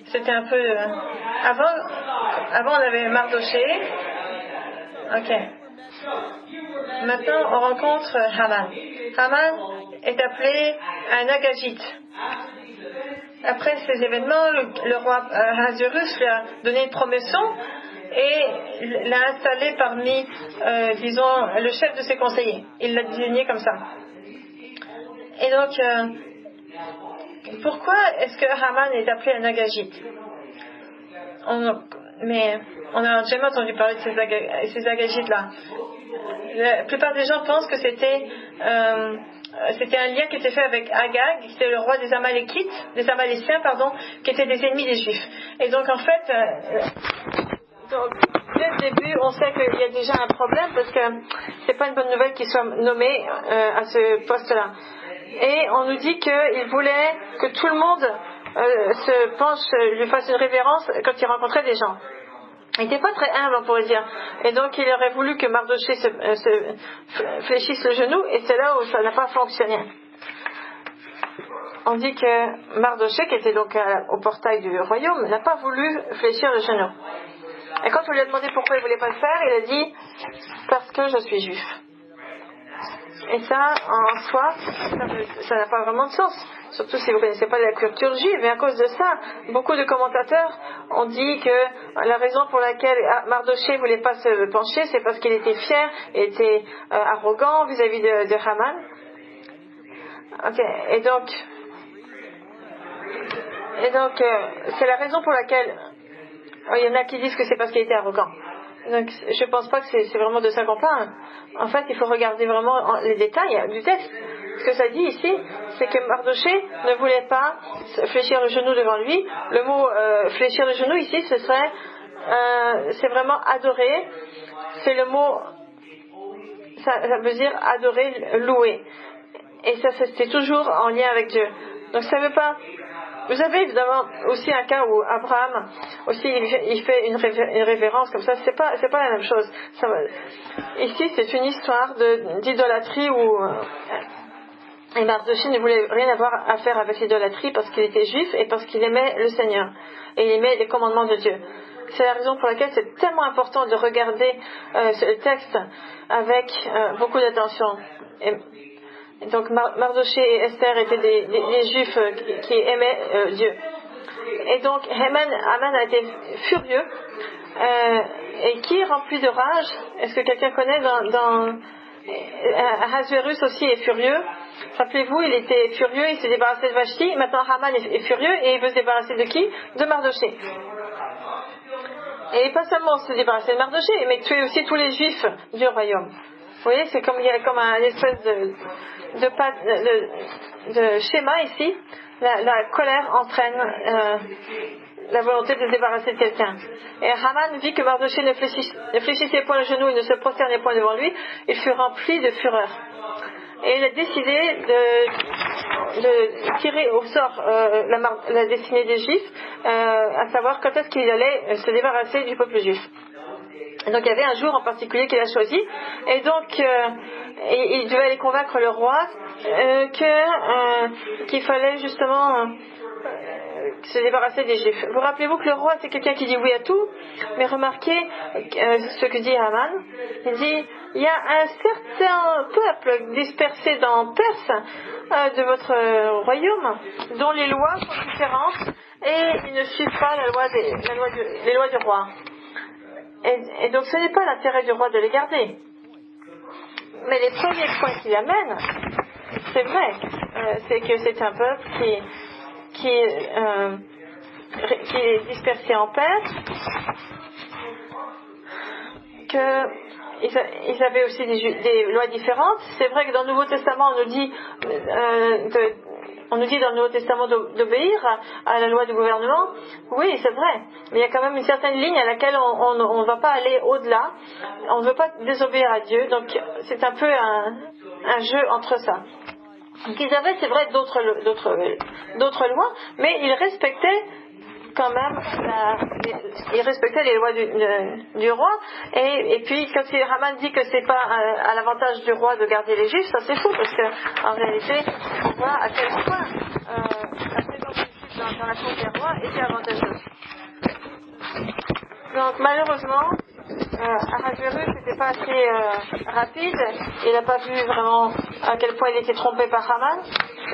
C'était un peu avant on avait Mardoché. Ok. Maintenant on rencontre Haman. Haman est appelé un Agagite. Après ces événements, le roi Ahasuerus lui a donné une promotion et l'a installé parmi, le chef de ses conseillers. Il l'a désigné comme ça. Et donc, pourquoi est-ce que Haman est appelé un Agagite? Mais on n'a jamais entendu parler de ces Agagites-là. La plupart des gens pensent que c'était un lien qui était fait avec Agag, qui était le roi des Amaléciens, qui étaient des ennemis des Juifs. Et donc, en fait, dès le début, on sait qu'il y a déjà un problème parce que c'est pas une bonne nouvelle qu'il soit nommé à ce poste-là. Et on nous dit qu'il voulait que tout le monde se penche, lui fasse une révérence quand il rencontrait des gens. Il n'était pas très humble, on pourrait dire. Et donc, il aurait voulu que Mardoché se fléchisse le genou, et c'est là où ça n'a pas fonctionné. On dit que Mardoché, qui était donc au portail du royaume, n'a pas voulu fléchir le genou. Et quand on lui a demandé pourquoi il ne voulait pas le faire, il a dit « parce que je suis juif ». Et ça, en soi, ça n'a pas vraiment de sens. Surtout si vous ne connaissez pas la culture juive. Mais à cause de ça, beaucoup de commentateurs ont dit que la raison pour laquelle Mardoché ne voulait pas se pencher, c'est parce qu'il était fier, et était arrogant vis-à-vis de Haman. Okay. Et donc, c'est la raison pour laquelle il y en a qui disent que c'est parce qu'il était arrogant. Donc, je ne pense pas que c'est vraiment de ça qu'on parle. En fait, il faut regarder vraiment les détails du texte. Ce que ça dit ici, c'est que Mardoché ne voulait pas fléchir le genou devant lui. Le mot fléchir le genou ici, c'est vraiment adorer. C'est le mot, ça veut dire adorer, louer. Et ça, c'est toujours en lien avec Dieu. Donc, ça ne veut pas. Vous avez évidemment aussi un cas où Abraham aussi il fait une révérence comme ça. C'est pas la même chose. Ici, c'est une histoire d'idolâtrie où et Mardoché ne voulait rien avoir à faire avec l'idolâtrie parce qu'il était juif et parce qu'il aimait le Seigneur et il aimait les commandements de Dieu. C'est la raison pour laquelle c'est tellement important de regarder ce texte avec beaucoup d'attention. Et donc Mardoché et Esther étaient des juifs qui aimaient Dieu. Et donc Haman a été furieux. Et qui est rempli de rage? Est-ce que quelqu'un connaît dans Ahasuérus aussi est furieux. Rappelez-vous, il était furieux, il s'est débarrassé de Vashti. Maintenant Haman est furieux et il veut se débarrasser de qui? De Mardoché. Et pas seulement se débarrasser de Mardoché, mais tuer aussi tous les juifs du royaume. Vous voyez, c'est comme il y a comme un espèce de schéma ici. La colère entraîne la volonté de se débarrasser de quelqu'un. Et Haman vit que Mardoché ne fléchissait point le genou et ne se prosternait point devant lui. Il fut rempli de fureur. Et il a décidé de tirer au sort la destinée des Juifs, à savoir quand est-ce qu'il allait se débarrasser du peuple juif. Et donc il y avait un jour en particulier qu'il a choisi, et donc il devait aller convaincre le roi qu'il fallait justement se débarrasser des Juifs. Vous rappelez-vous que le roi c'est quelqu'un qui dit oui à tout, mais remarquez ce que dit Haman. Il dit il y a un certain peuple dispersé dans Perse de votre royaume dont les lois sont différentes et ils ne suivent pas les lois du roi. Et donc ce n'est pas l'intérêt du roi de les garder. Mais les premiers points qu'il amène, c'est vrai, c'est que c'est un peuple qui est dispersé en Perse, qu'ils avaient aussi des lois différentes. C'est vrai que dans le Nouveau Testament, on nous dit dans le Nouveau Testament d'obéir à la loi du gouvernement. Oui, c'est vrai. Mais il y a quand même une certaine ligne à laquelle on ne va pas aller au-delà. On ne veut pas désobéir à Dieu. Donc c'est un peu un jeu entre ça. Donc ils avaient, c'est vrai, d'autres lois, mais ils respectaient quand même ils respectaient les lois du roi. Et puis quand Haman dit que c'est pas à l'avantage du roi de garder les Juifs, ça c'est fou, parce que en réalité on voit à quel point la présence des Juifs dans la cour des rois était avantageuse. Donc malheureusement Ahasuérus n'était pas assez rapide, il n'a pas vu vraiment à quel point il était trompé par Haman,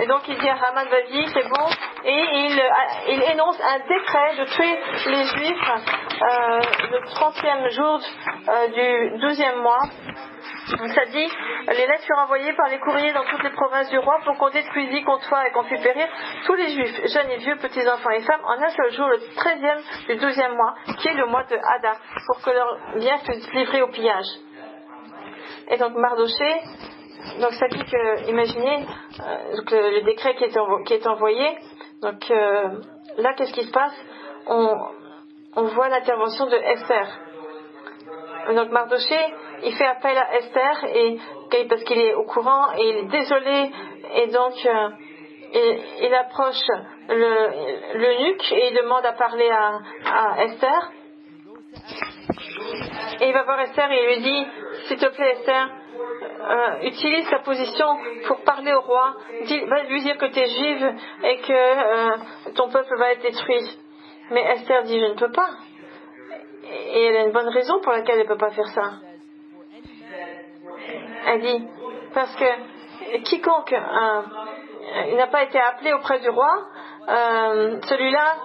et donc il dit à Haman vas-y c'est bon, et il énonce un décret de tuer les Juifs le 30e jour du 12e mois. Donc ça dit, les lettres furent envoyées par les courriers dans toutes les provinces du roi pour qu'on détruisit, qu'on tue et qu'on fit périr tous les Juifs, jeunes et vieux, petits enfants et femmes, en un seul jour, le 13e du 12e mois, qui est le mois de Hadar, pour que leurs biens fussent livrés au pillage. Et donc Mardoché, donc ça dit que, imaginez, le décret qui est envoyé, donc là qu'est-ce qui se passe? On voit l'intervention de Esther. Donc Mardoché, il fait appel à Esther parce qu'il est au courant et il est désolé, et donc il approche l'eunuque et il demande à parler à Esther. Et il va voir Esther et il lui dit, s'il te plaît Esther, utilise sa position pour parler au roi, va lui dire que tu es juive et que ton peuple va être détruit. Mais Esther dit, je ne peux pas. Et elle a une bonne raison pour laquelle elle ne peut pas faire ça. Elle dit, parce que quiconque n'a pas été appelé auprès du roi, celui-là,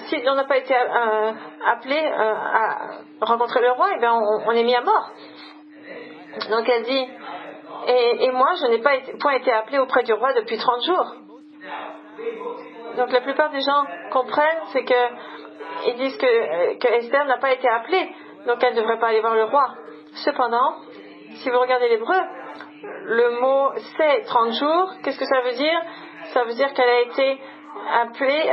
si on n'a pas été appelé à rencontrer le roi, eh bien on est mis à mort. Donc elle dit, et moi je n'ai pas point été appelé auprès du roi depuis 30 jours. Donc la plupart des gens comprennent, c'est que ils disent que Esther n'a pas été appelée, donc elle ne devrait pas aller voir le roi. Cependant, si vous regardez l'hébreu, le mot c'est 30 jours, qu'est-ce que ça veut dire? Ça veut dire qu'elle a été appelée,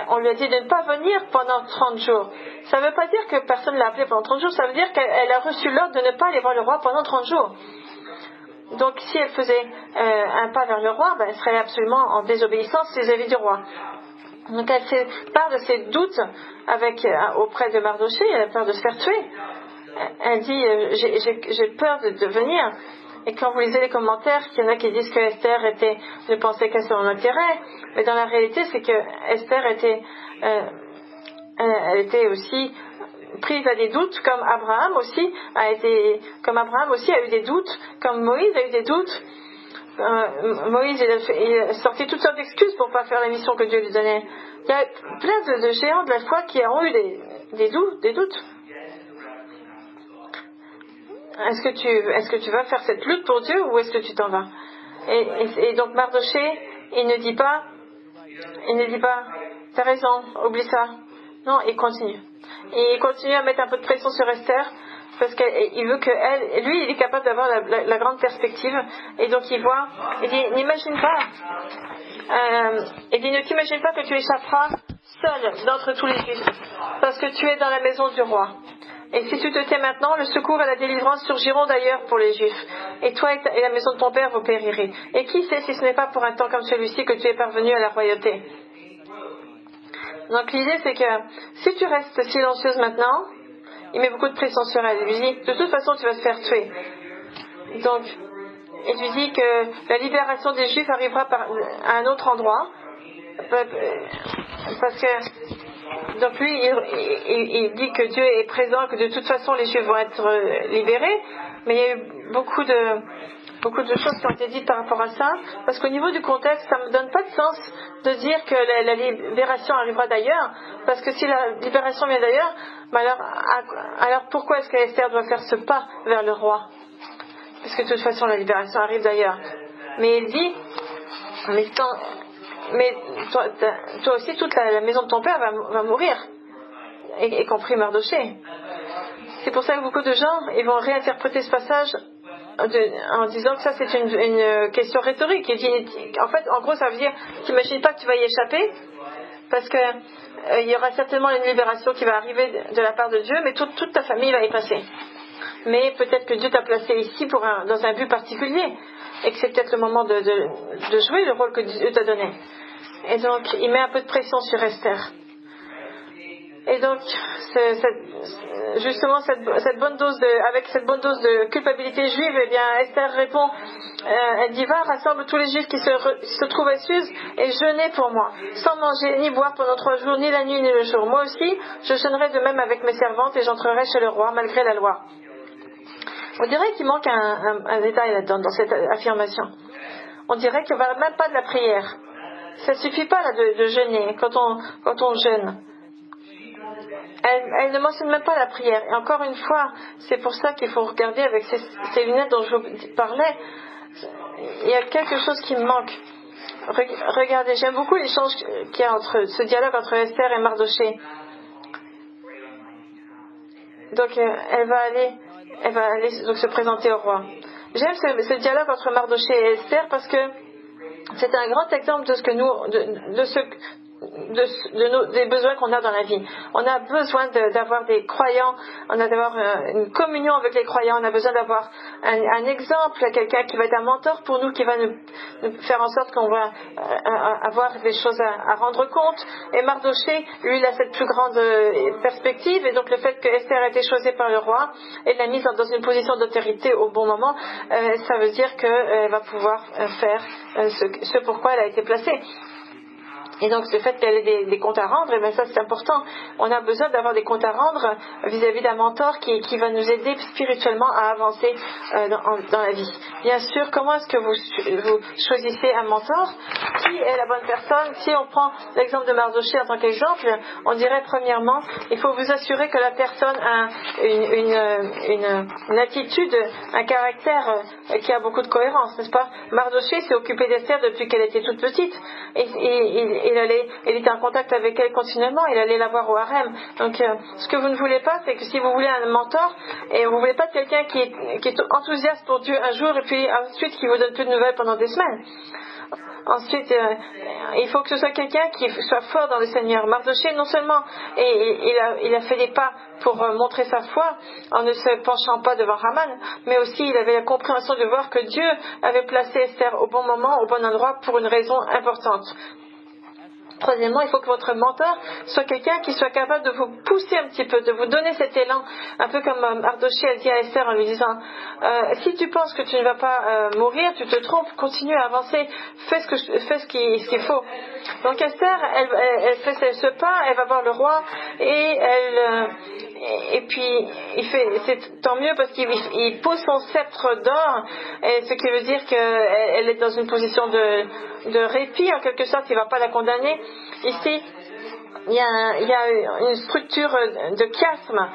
on lui a dit de ne pas venir pendant 30 jours. Ça ne veut pas dire que personne ne l'a appelée pendant 30 jours, ça veut dire qu'elle a reçu l'ordre de ne pas aller voir le roi pendant 30 jours. Donc si elle faisait un pas vers le roi, elle serait absolument en désobéissance vis-à-vis du roi. Donc elle fait part de ses doutes auprès de Mardoché, elle a peur de se faire tuer. Elle dit, j'ai peur de venir. Et quand vous lisez les commentaires, il y en a qui disent que Esther ne pensait qu'à son intérêt, mais dans la réalité, c'est que Esther elle était aussi prise à des doutes, comme Abraham aussi a eu des doutes, comme Moïse a eu des doutes. Moïse il a sorti toutes sortes d'excuses pour ne pas faire la mission que Dieu lui donnait. Il y a plein de géants de la foi qui ont eu des doutes. Est-ce que tu vas faire cette lutte pour Dieu ou est-ce que tu t'en vas? Et donc Mardoché, il ne dit pas, t'as raison, oublie ça. Non, il continue. Et il continue à mettre un peu de pression sur Esther parce qu'il veut lui, il est capable d'avoir la grande perspective. Et donc il dit, n'imagine pas, ne t'imagine pas que tu échapperas seul d'entre tous les Juifs parce que tu es dans la maison du roi. Et si tu te tais maintenant, le secours et la délivrance surgiront d'ailleurs pour les Juifs. Et toi et la maison de ton père vous périrez. Et qui sait si ce n'est pas pour un temps comme celui-ci que tu es parvenu à la royauté. Donc l'idée c'est que si tu restes silencieuse maintenant, il met beaucoup de pression sur elle. Il lui dit, de toute façon tu vas te faire tuer. Donc il lui dit que la libération des Juifs arrivera à un autre endroit. Parce que donc lui, il dit que Dieu est présent, que de toute façon les Juifs vont être libérés, mais il y a eu beaucoup de choses qui ont été dites par rapport à ça, parce qu'au niveau du contexte, ça ne me donne pas de sens de dire que la libération arrivera d'ailleurs, parce que si la libération vient d'ailleurs, alors pourquoi est-ce qu'Esther doit faire ce pas vers le roi? Parce que de toute façon la libération arrive d'ailleurs. Mais il dit, mais toi aussi, toute la maison de ton père va mourir, y compris Mardoché. C'est pour ça que beaucoup de gens ils vont réinterpréter ce passage en disant que ça c'est une question rhétorique. En fait, en gros, ça veut dire, t'imagines pas que tu vas y échapper, parce que il y aura certainement une libération qui va arriver de la part de Dieu, mais toute ta famille va y passer. Mais peut-être que Dieu t'a placé ici dans un but particulier, et que c'est peut-être le moment de jouer le rôle que Dieu t'a donné. Et donc, il met un peu de pression sur Esther. Et donc, justement, avec cette bonne dose de culpabilité juive, eh bien, Esther répond, elle dit, va, rassemble tous les Juifs qui se trouvent à Suse et jeûnez pour moi, sans manger ni boire pendant 3 jours, ni la nuit ni le jour. Moi aussi, je jeûnerai de même avec mes servantes et j'entrerai chez le roi, malgré la loi. On dirait qu'il manque un détail là-dedans, dans cette affirmation. On dirait qu'il ne va même pas de la prière. Ça ne suffit pas là, de jeûner quand on jeûne. Elle ne mentionne même pas la prière. Et encore une fois, c'est pour ça qu'il faut regarder avec ces lunettes dont je vous parlais. Il y a quelque chose qui me manque. Regardez, j'aime beaucoup l'échange qu'il y a ce dialogue entre Esther et Mardoché. Donc elle va aller donc se présenter au roi. J'aime ce dialogue entre Mardoché et Esther parce que c'est un grand exemple de ce des besoins qu'on a dans la vie. On a besoin d'avoir des croyants, on a d'avoir une communion avec les croyants, on a besoin d'avoir un exemple, quelqu'un qui va être un mentor pour nous, qui va nous faire en sorte qu'on va avoir des choses à rendre compte. Et Mardoché, lui, il a cette plus grande perspective, et donc le fait que Esther a été choisie par le roi et l'a mise dans une position d'autorité au bon moment, ça veut dire qu'elle va pouvoir faire ce pourquoi elle a été placée. Et donc, le fait qu'elle ait des comptes à rendre, et bien ça c'est important. On a besoin d'avoir des comptes à rendre vis-à-vis d'un mentor qui va nous aider spirituellement à avancer dans la vie. Bien sûr, comment est-ce que vous choisissez un mentor? Qui est la bonne personne? Si on prend l'exemple de Mardoché en tant qu'exemple, on dirait premièrement, il faut vous assurer que la personne a une attitude, un caractère qui a beaucoup de cohérence, n'est-ce pas? Mardoché s'est occupé d'Esther depuis qu'elle était toute petite. Il était en contact avec elle continuellement, il allait la voir au harem. Donc ce que vous ne voulez pas, c'est que si vous voulez un mentor, et vous ne voulez pas quelqu'un qui est enthousiaste pour Dieu un jour et puis ensuite qui vous donne plus de nouvelles pendant des semaines. Ensuite, il faut que ce soit quelqu'un qui soit fort dans le Seigneur. Mardoché, non seulement il a fait des pas pour montrer sa foi en ne se penchant pas devant Haman, mais aussi il avait la compréhension de voir que Dieu avait placé Esther au bon moment, au bon endroit pour une raison importante. Troisièmement, il faut que votre mentor soit quelqu'un qui soit capable de vous pousser un petit peu, de vous donner cet élan, un peu comme Mardoché a dit à Esther en lui disant si tu penses que tu ne vas pas mourir, tu te trompes, continue à avancer, fais ce qu'il faut. Donc Esther, elle fait ce pas, elle va voir le roi et puis c'est tant mieux parce qu'il pose son sceptre d'or, et ce qui veut dire qu'elle est dans une position de répit en quelque sorte, il ne va pas la condamner. Ici, il y a une structure de chiasme.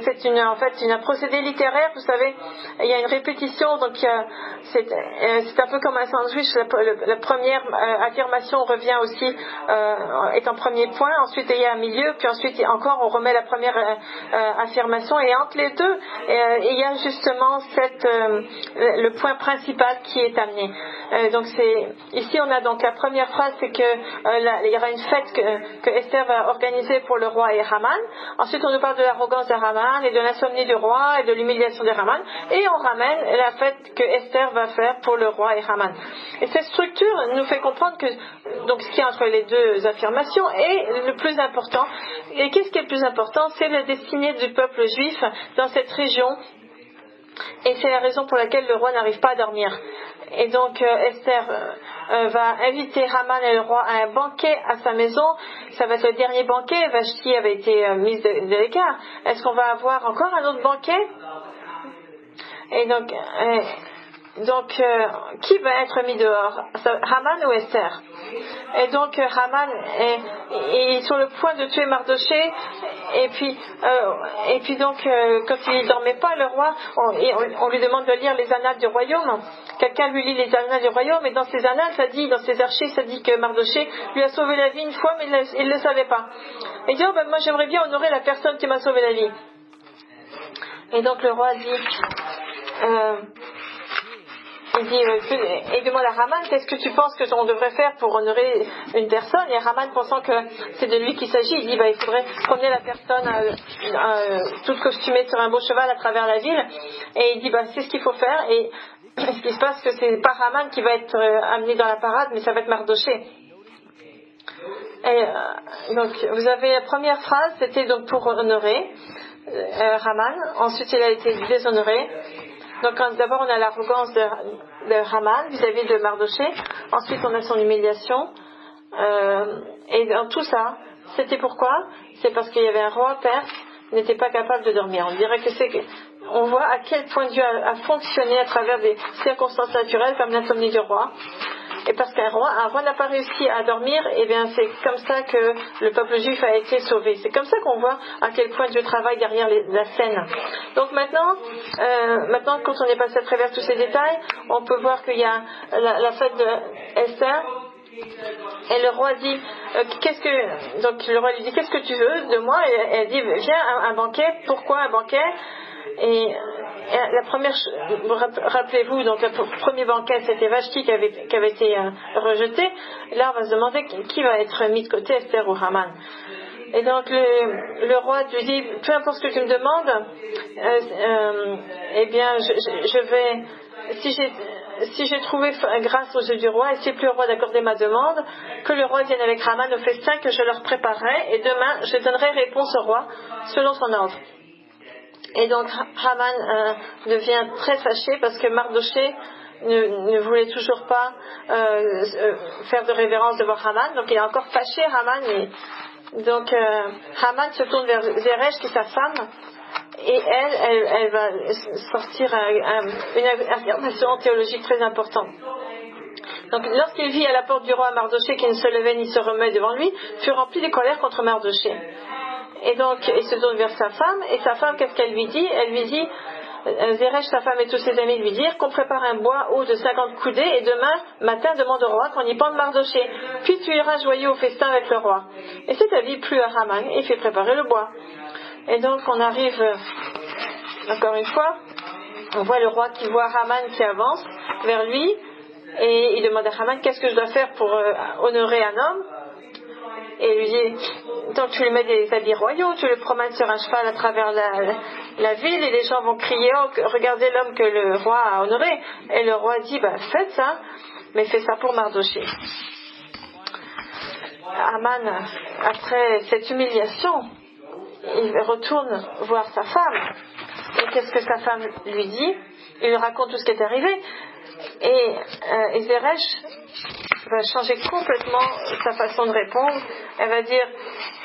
C'est un procédé littéraire, vous savez, il y a une répétition, donc c'est un peu comme un sandwich. La première affirmation revient aussi, est en premier point, ensuite il y a un milieu, puis ensuite encore on remet la première affirmation, et entre les deux, il y a justement le point principal qui est amené. Donc ici on a donc la première phrase, c'est que il y aura une fête que Esther va organiser pour le roi et Haman. Ensuite on nous parle de l'arrogance de Haman et de l'insomnie du roi et de l'humiliation de Haman, et on ramène la fête que Esther va faire pour le roi et Haman. Et cette structure nous fait comprendre que donc ce qui est entre les deux affirmations est le plus important. Et qu'est-ce qui est le plus important? C'est la destinée du peuple juif dans cette région. Et c'est la raison pour laquelle le roi n'arrive pas à dormir. Et donc Esther va inviter Haman et le roi à un banquet à sa maison. Ça va être le dernier banquet. Vashti avait été mise de l'écart. Est-ce qu'on va avoir encore un autre banquet? Et donc qui va être mis dehors? Haman ou Esther? Et donc Haman est sur le point de tuer Mardoché, et puis donc quand il ne dormait pas, le roi, on lui demande de lire les annales du royaume. Quelqu'un lui lit les annales du royaume, et dans ces annales, dans ces archives, ça dit que Mardoché lui a sauvé la vie une fois, mais il ne le savait pas. Il dit moi j'aimerais bien honorer la personne qui m'a sauvé la vie. Et donc le roi dit il demande à Haman, qu'est-ce que tu penses que on devrait faire pour honorer une personne? Et Haman, pensant que c'est de lui qu'il s'agit, il dit il faudrait promener la personne toute costumée sur un beau cheval à travers la ville. Et il dit c'est ce qu'il faut faire. Et ce qui se passe, que c'est pas Haman qui va être amené dans la parade, mais ça va être Mardoché. Et donc vous avez la première phrase, c'était donc pour honorer Haman. Ensuite il a été déshonoré. Donc d'abord on a l'arrogance de Haman vis-à-vis de Mardoché. Ensuite on a son humiliation. Et dans tout ça, c'était pourquoi? C'est parce qu'il y avait un roi perse qui n'était pas capable de dormir. On dirait on voit à quel point Dieu a fonctionné à travers des circonstances naturelles comme l'insomnie du roi. Et parce qu'un roi n'a pas réussi à dormir, et bien c'est comme ça que le peuple juif a été sauvé. C'est comme ça qu'on voit à quel point Dieu travaille derrière la scène. Donc maintenant quand on est passé à travers tous ces détails, on peut voir qu'il y a la fête de Esther. Et le roi dit donc le roi lui dit qu'est-ce que tu veux de moi? Et elle dit viens un banquet. Pourquoi un banquet? Et la première, rappelez-vous, donc le premier banquet, c'était Vashti qui avait été rejeté. Là, on va se demander qui va être mis de côté, Esther ou Haman. Et donc le roi lui dit, peu importe ce que tu me demandes, eh bien je vais, si j'ai trouvé grâce aux yeux du roi, et si plus le roi d'accorder ma demande, que le roi vienne avec Haman au festin que je leur préparerai, et demain je donnerai réponse au roi selon son ordre. Et donc Haman devient très fâché parce que Mardoché ne voulait toujours pas faire de révérence devant Haman, donc il est encore fâché Haman. Donc Haman se tourne vers Zeresh qui est sa femme, et elle va sortir une affirmation théologique très importante. Donc lorsqu'il vit à la porte du roi Mardoché qui ne se levait ni se remet devant lui, fut rempli de colère contre Mardoché. Et donc il se tourne vers sa femme, et sa femme, qu'est-ce qu'elle lui dit? Elle lui dit, Zeresh, sa femme et tous ses amis lui dirent qu'on prépare un bois haut de 50 coudées, et demain matin demande au roi qu'on y pende Mardoché, puis tu iras joyeux au festin avec le roi. Et cet avis plut à Haman et fit préparer le bois. Et donc on arrive, encore une fois, on voit le roi qui voit Haman qui avance vers lui, et il demande à Haman, qu'est-ce que je dois faire pour honorer un homme? Et il lui dit, donc tu lui mets des habits royaux, tu le promènes sur un cheval à travers la ville, et les gens vont crier, oh, regardez l'homme que le roi a honoré. Et le roi dit, faites ça, mais faites ça pour Mardoché. Haman, après cette humiliation, il retourne voir sa femme. Et qu'est-ce que sa femme lui dit? Il lui raconte tout ce qui est arrivé. Et Zeresh va changer complètement sa façon de répondre. Elle va dire,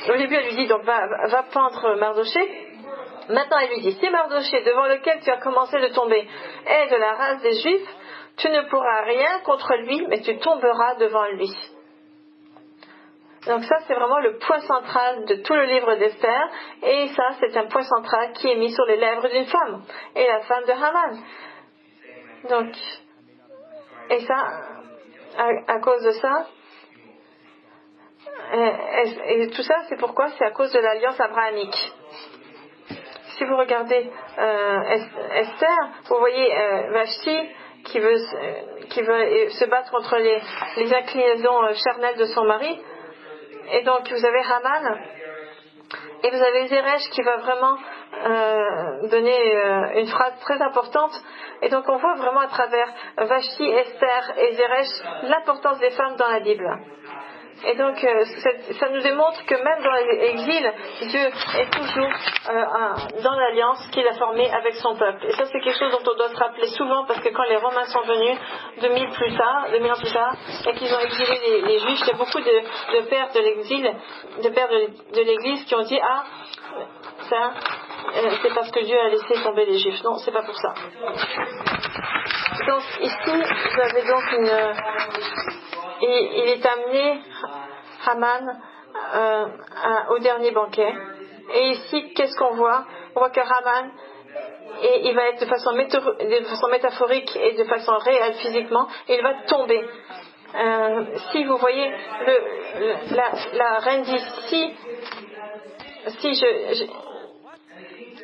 au début elle lui dit, donc va pendre Mardoché. Maintenant elle lui dit, si Mardoché, devant lequel tu as commencé de tomber, est de la race des Juifs, tu ne pourras rien contre lui, mais tu tomberas devant lui. Donc ça, c'est vraiment le point central de tout le livre d'Esther, et ça, c'est un point central qui est mis sur les lèvres d'une femme, et la femme de Haman. Donc, et ça, à cause de ça, et tout ça, c'est pourquoi? C'est à cause de l'alliance abrahamique. Si vous regardez Esther, vous voyez Vashti qui veut se battre contre les inclinaisons charnelles de son mari. Et donc vous avez Haman, et vous avez Zeresh qui va vraiment donner une phrase très importante. Et donc on voit vraiment à travers Vashti, Esther et Zeresh l'importance des femmes dans la Bible. Et donc ça nous démontre que même dans l'exil, Dieu est toujours dans l'alliance qu'il a formée avec son peuple. Et ça, c'est quelque chose dont on doit se rappeler souvent, parce que quand les Romains sont venus 2000 ans plus tard, et qu'ils ont exilé les Juifs, il y a beaucoup de pères de l'exil, de pères de l'Église qui ont dit, ça, c'est parce que Dieu a laissé tomber les Juifs. Non, c'est pas pour ça. Donc ici, vous avez donc il est amené, Haman, au dernier banquet. Et ici, qu'est-ce qu'on voit? On voit que Haman, il va être de façon métaphorique et de façon réelle physiquement, il va tomber. Si vous voyez, la reine dit,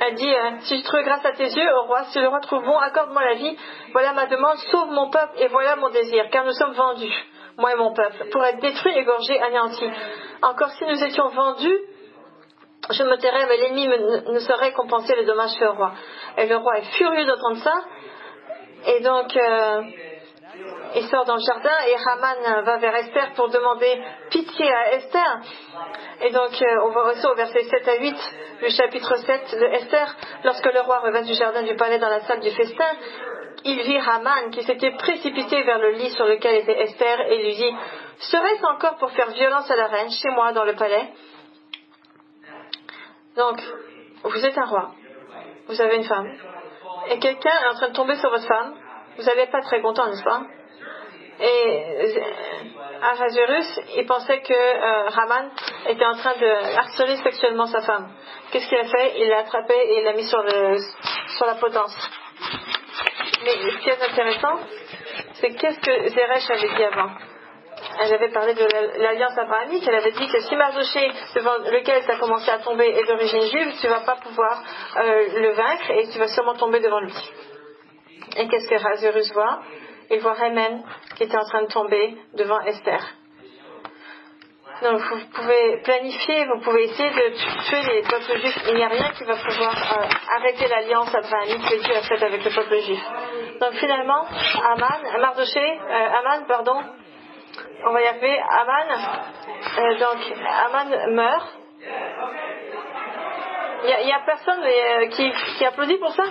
elle dit, si je trouve grâce à tes yeux, ô roi, si le roi trouve bon, accorde-moi la vie, voilà ma demande, sauve mon peuple et voilà mon désir, car nous sommes vendus, moi et mon peuple, pour être détruits, égorgés, anéantis. Encore si nous étions vendus, je me tairais, mais l'ennemi ne saurait compenser les dommages faits au roi. Et le roi est furieux d'entendre ça, et donc il sort dans le jardin, et Haman va vers Esther pour demander pitié à Esther. Et donc on va aussi au verset 7 à 8 du chapitre 7 de Esther. Lorsque le roi revint du jardin du palais dans la salle du festin, il vit Haman qui s'était précipité vers le lit sur lequel était Esther, et lui dit, serait-ce encore pour faire violence à la reine chez moi dans le palais? Donc vous êtes un roi, vous avez une femme, et quelqu'un est en train de tomber sur votre femme, vous n'allez pas être très content, n'est-ce pas? Et Ahasuerus, il pensait que Haman était en train de harceler sexuellement sa femme. Qu'est-ce qu'il a fait? Il l'a attrapé et il l'a mis sur la potence. Mais ce qui est intéressant, c'est qu'est-ce que Zeresh avait dit avant. elle avait parlé de l'alliance abrahamique. Elle avait dit que si Mardoché, devant lequel tu as commencé à tomber, est d'origine juive, tu ne vas pas pouvoir le vaincre et tu vas sûrement tomber devant lui. Et qu'est-ce que Ahasuerus voit? Il voit Haman qui était en train de tomber devant Esther. Donc vous pouvez planifier, vous pouvez essayer de tuer les peuples juifs. Il n'y a rien qui va pouvoir arrêter l'alliance abrahamique que Dieu a faite avec le peuple juif. Donc finalement, Haman, on va y arriver, Haman meurt. Il y a personne qui applaudit pour ça?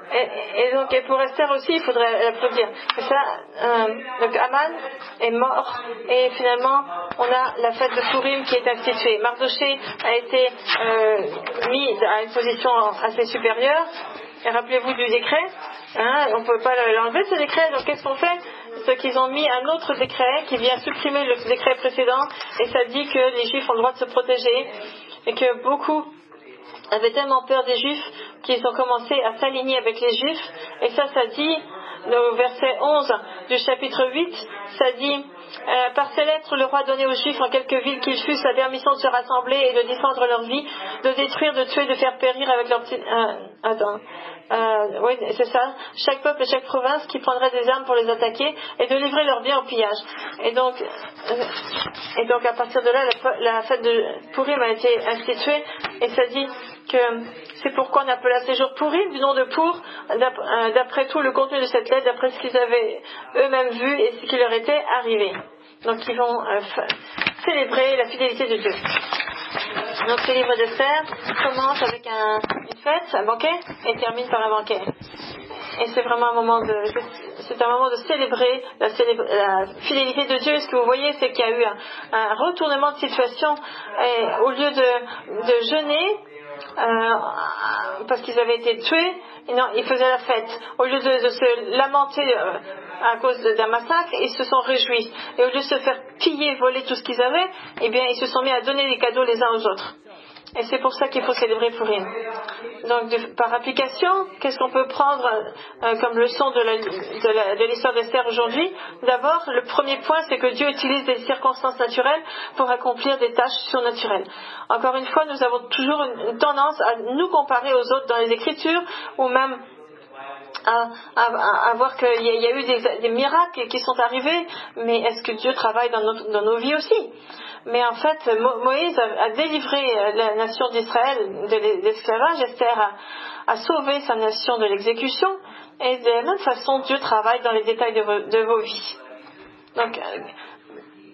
Et donc, et pour Esther aussi, il faudrait applaudir. Donc Haman est mort et finalement, on a la fête de Purim qui est instituée. Mardoché a été mis à une position assez supérieure. Et rappelez-vous du décret, on ne peut pas l'enlever ce décret. Donc qu'est-ce qu'on fait? C'est qu'ils ont mis un autre décret qui vient supprimer le décret précédent et ça dit que les Juifs ont le droit de se protéger et que beaucoup avaient tellement peur des Juifs qu'ils ont commencé à s'aligner avec les Juifs. Et ça dit, au verset 11 du chapitre 8, ça dit par ces lettres, le roi donnait aux Juifs en quelque ville qu'ils fussent la permission de se rassembler et de défendre leur vie, de détruire, de tuer, de faire périr avec leurs petits... oui, c'est ça. Chaque peuple et chaque province qui prendrait des armes pour les attaquer et de livrer leurs biens au pillage. Et donc à partir de là, la fête de Purim a été instituée et ça dit que c'est pourquoi on appela ces jours Purim du nom de Pour, d'après tout le contenu de cette lettre, d'après ce qu'ils avaient eux-mêmes vu et ce qui leur était arrivé. Donc ils vont célébrer la fidélité de Dieu. Donc ce livre d'Esther commence avec une fête, un banquet, et termine par un banquet. Et c'est vraiment un moment de célébrer la fidélité de Dieu. Et ce que vous voyez, c'est qu'il y a eu un retournement de situation. Et au lieu de jeûner, parce qu'ils avaient été tués, non, ils faisaient la fête. Au lieu de se lamenter à cause d'un massacre, ils se sont réjouis. Et au lieu de se faire piller, voler tout ce qu'ils avaient, eh bien, ils se sont mis à donner des cadeaux les uns aux autres. Et c'est pour ça qu'il faut célébrer Purim. Donc, par application, qu'est-ce qu'on peut prendre comme leçon de l'histoire d'Esther aujourd'hui? D'abord, le premier point, c'est que Dieu utilise des circonstances naturelles pour accomplir des tâches surnaturelles. Encore une fois, nous avons toujours une tendance à nous comparer aux autres dans les Écritures, ou même à voir qu'il y a eu des miracles qui sont arrivés, mais est-ce que Dieu travaille dans nos vies aussi? Mais en fait, Moïse a délivré la nation d'Israël de l'esclavage. Esther a sauvé sa nation de l'exécution. Et de la même façon, Dieu travaille dans les détails de vos vies. Donc,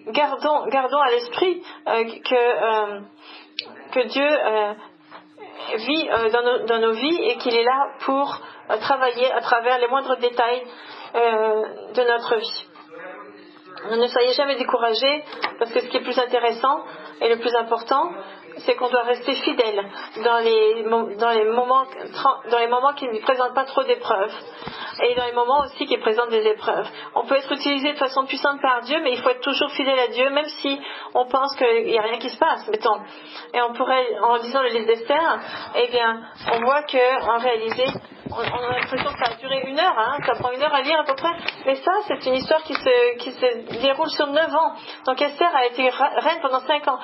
gardons à l'esprit que Dieu vit dans nos vies et qu'il est là pour travailler à travers les moindres détails de notre vie. Ne soyez jamais découragés, parce que ce qui est plus intéressant et le plus important, c'est qu'on doit rester fidèle dans les moments qui ne présentent pas trop d'épreuves et dans les moments aussi qui présentent des épreuves. On peut être utilisé de façon puissante par Dieu, mais il faut être toujours fidèle à Dieu, même si on pense qu'il n'y a rien qui se passe, mettons. Et on pourrait, en lisant le livre d'Esther, eh bien, on voit qu'en réalité, on a l'impression que ça a duré 1 heure, ça prend 1 heure à lire à peu près, mais ça c'est une histoire qui se déroule sur 9 ans. Donc Esther a été reine pendant 5 ans.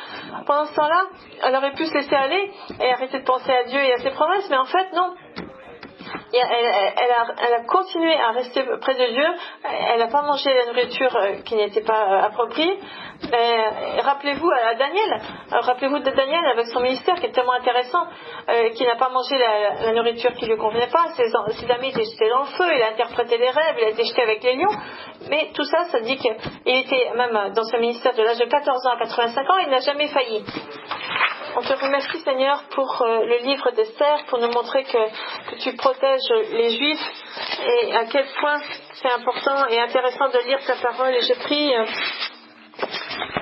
Pendant ce temps-là, elle aurait pu se laisser aller et arrêter de penser à Dieu et à ses promesses, mais en fait non. Elle a continué à rester près de Dieu. Elle n'a pas mangé la nourriture qui n'était pas appropriée. Rappelez-vous à Daniel. Rappelez-vous de Daniel avec son ministère qui est tellement intéressant, qui n'a pas mangé la nourriture qui ne lui convenait pas. Ses amis étaient jetés dans le feu. Il a interprété les rêves. Il a été jeté avec les lions. Mais tout ça, ça dit qu'il était même dans ce ministère de l'âge de 14 ans à 85 ans. Il n'a jamais failli. On te remercie Seigneur pour le livre d'Esther, pour nous montrer que tu protèges les Juifs et à quel point c'est important et intéressant de lire ta parole. Et je prie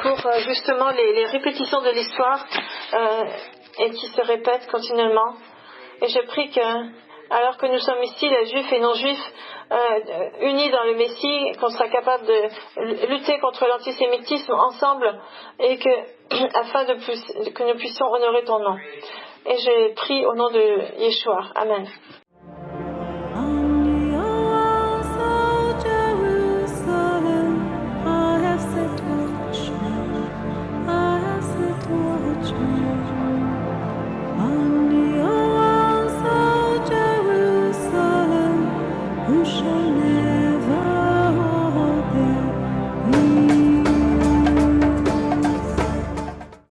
pour justement les répétitions de l'histoire et qui se répètent continuellement. Et je prie que alors que nous sommes ici, les Juifs et non-Juifs, unis dans le Messie, qu'on sera capable de lutter contre l'antisémitisme ensemble et afin que nous puissions honorer ton nom. Et je prie au nom de Yeshua. Amen.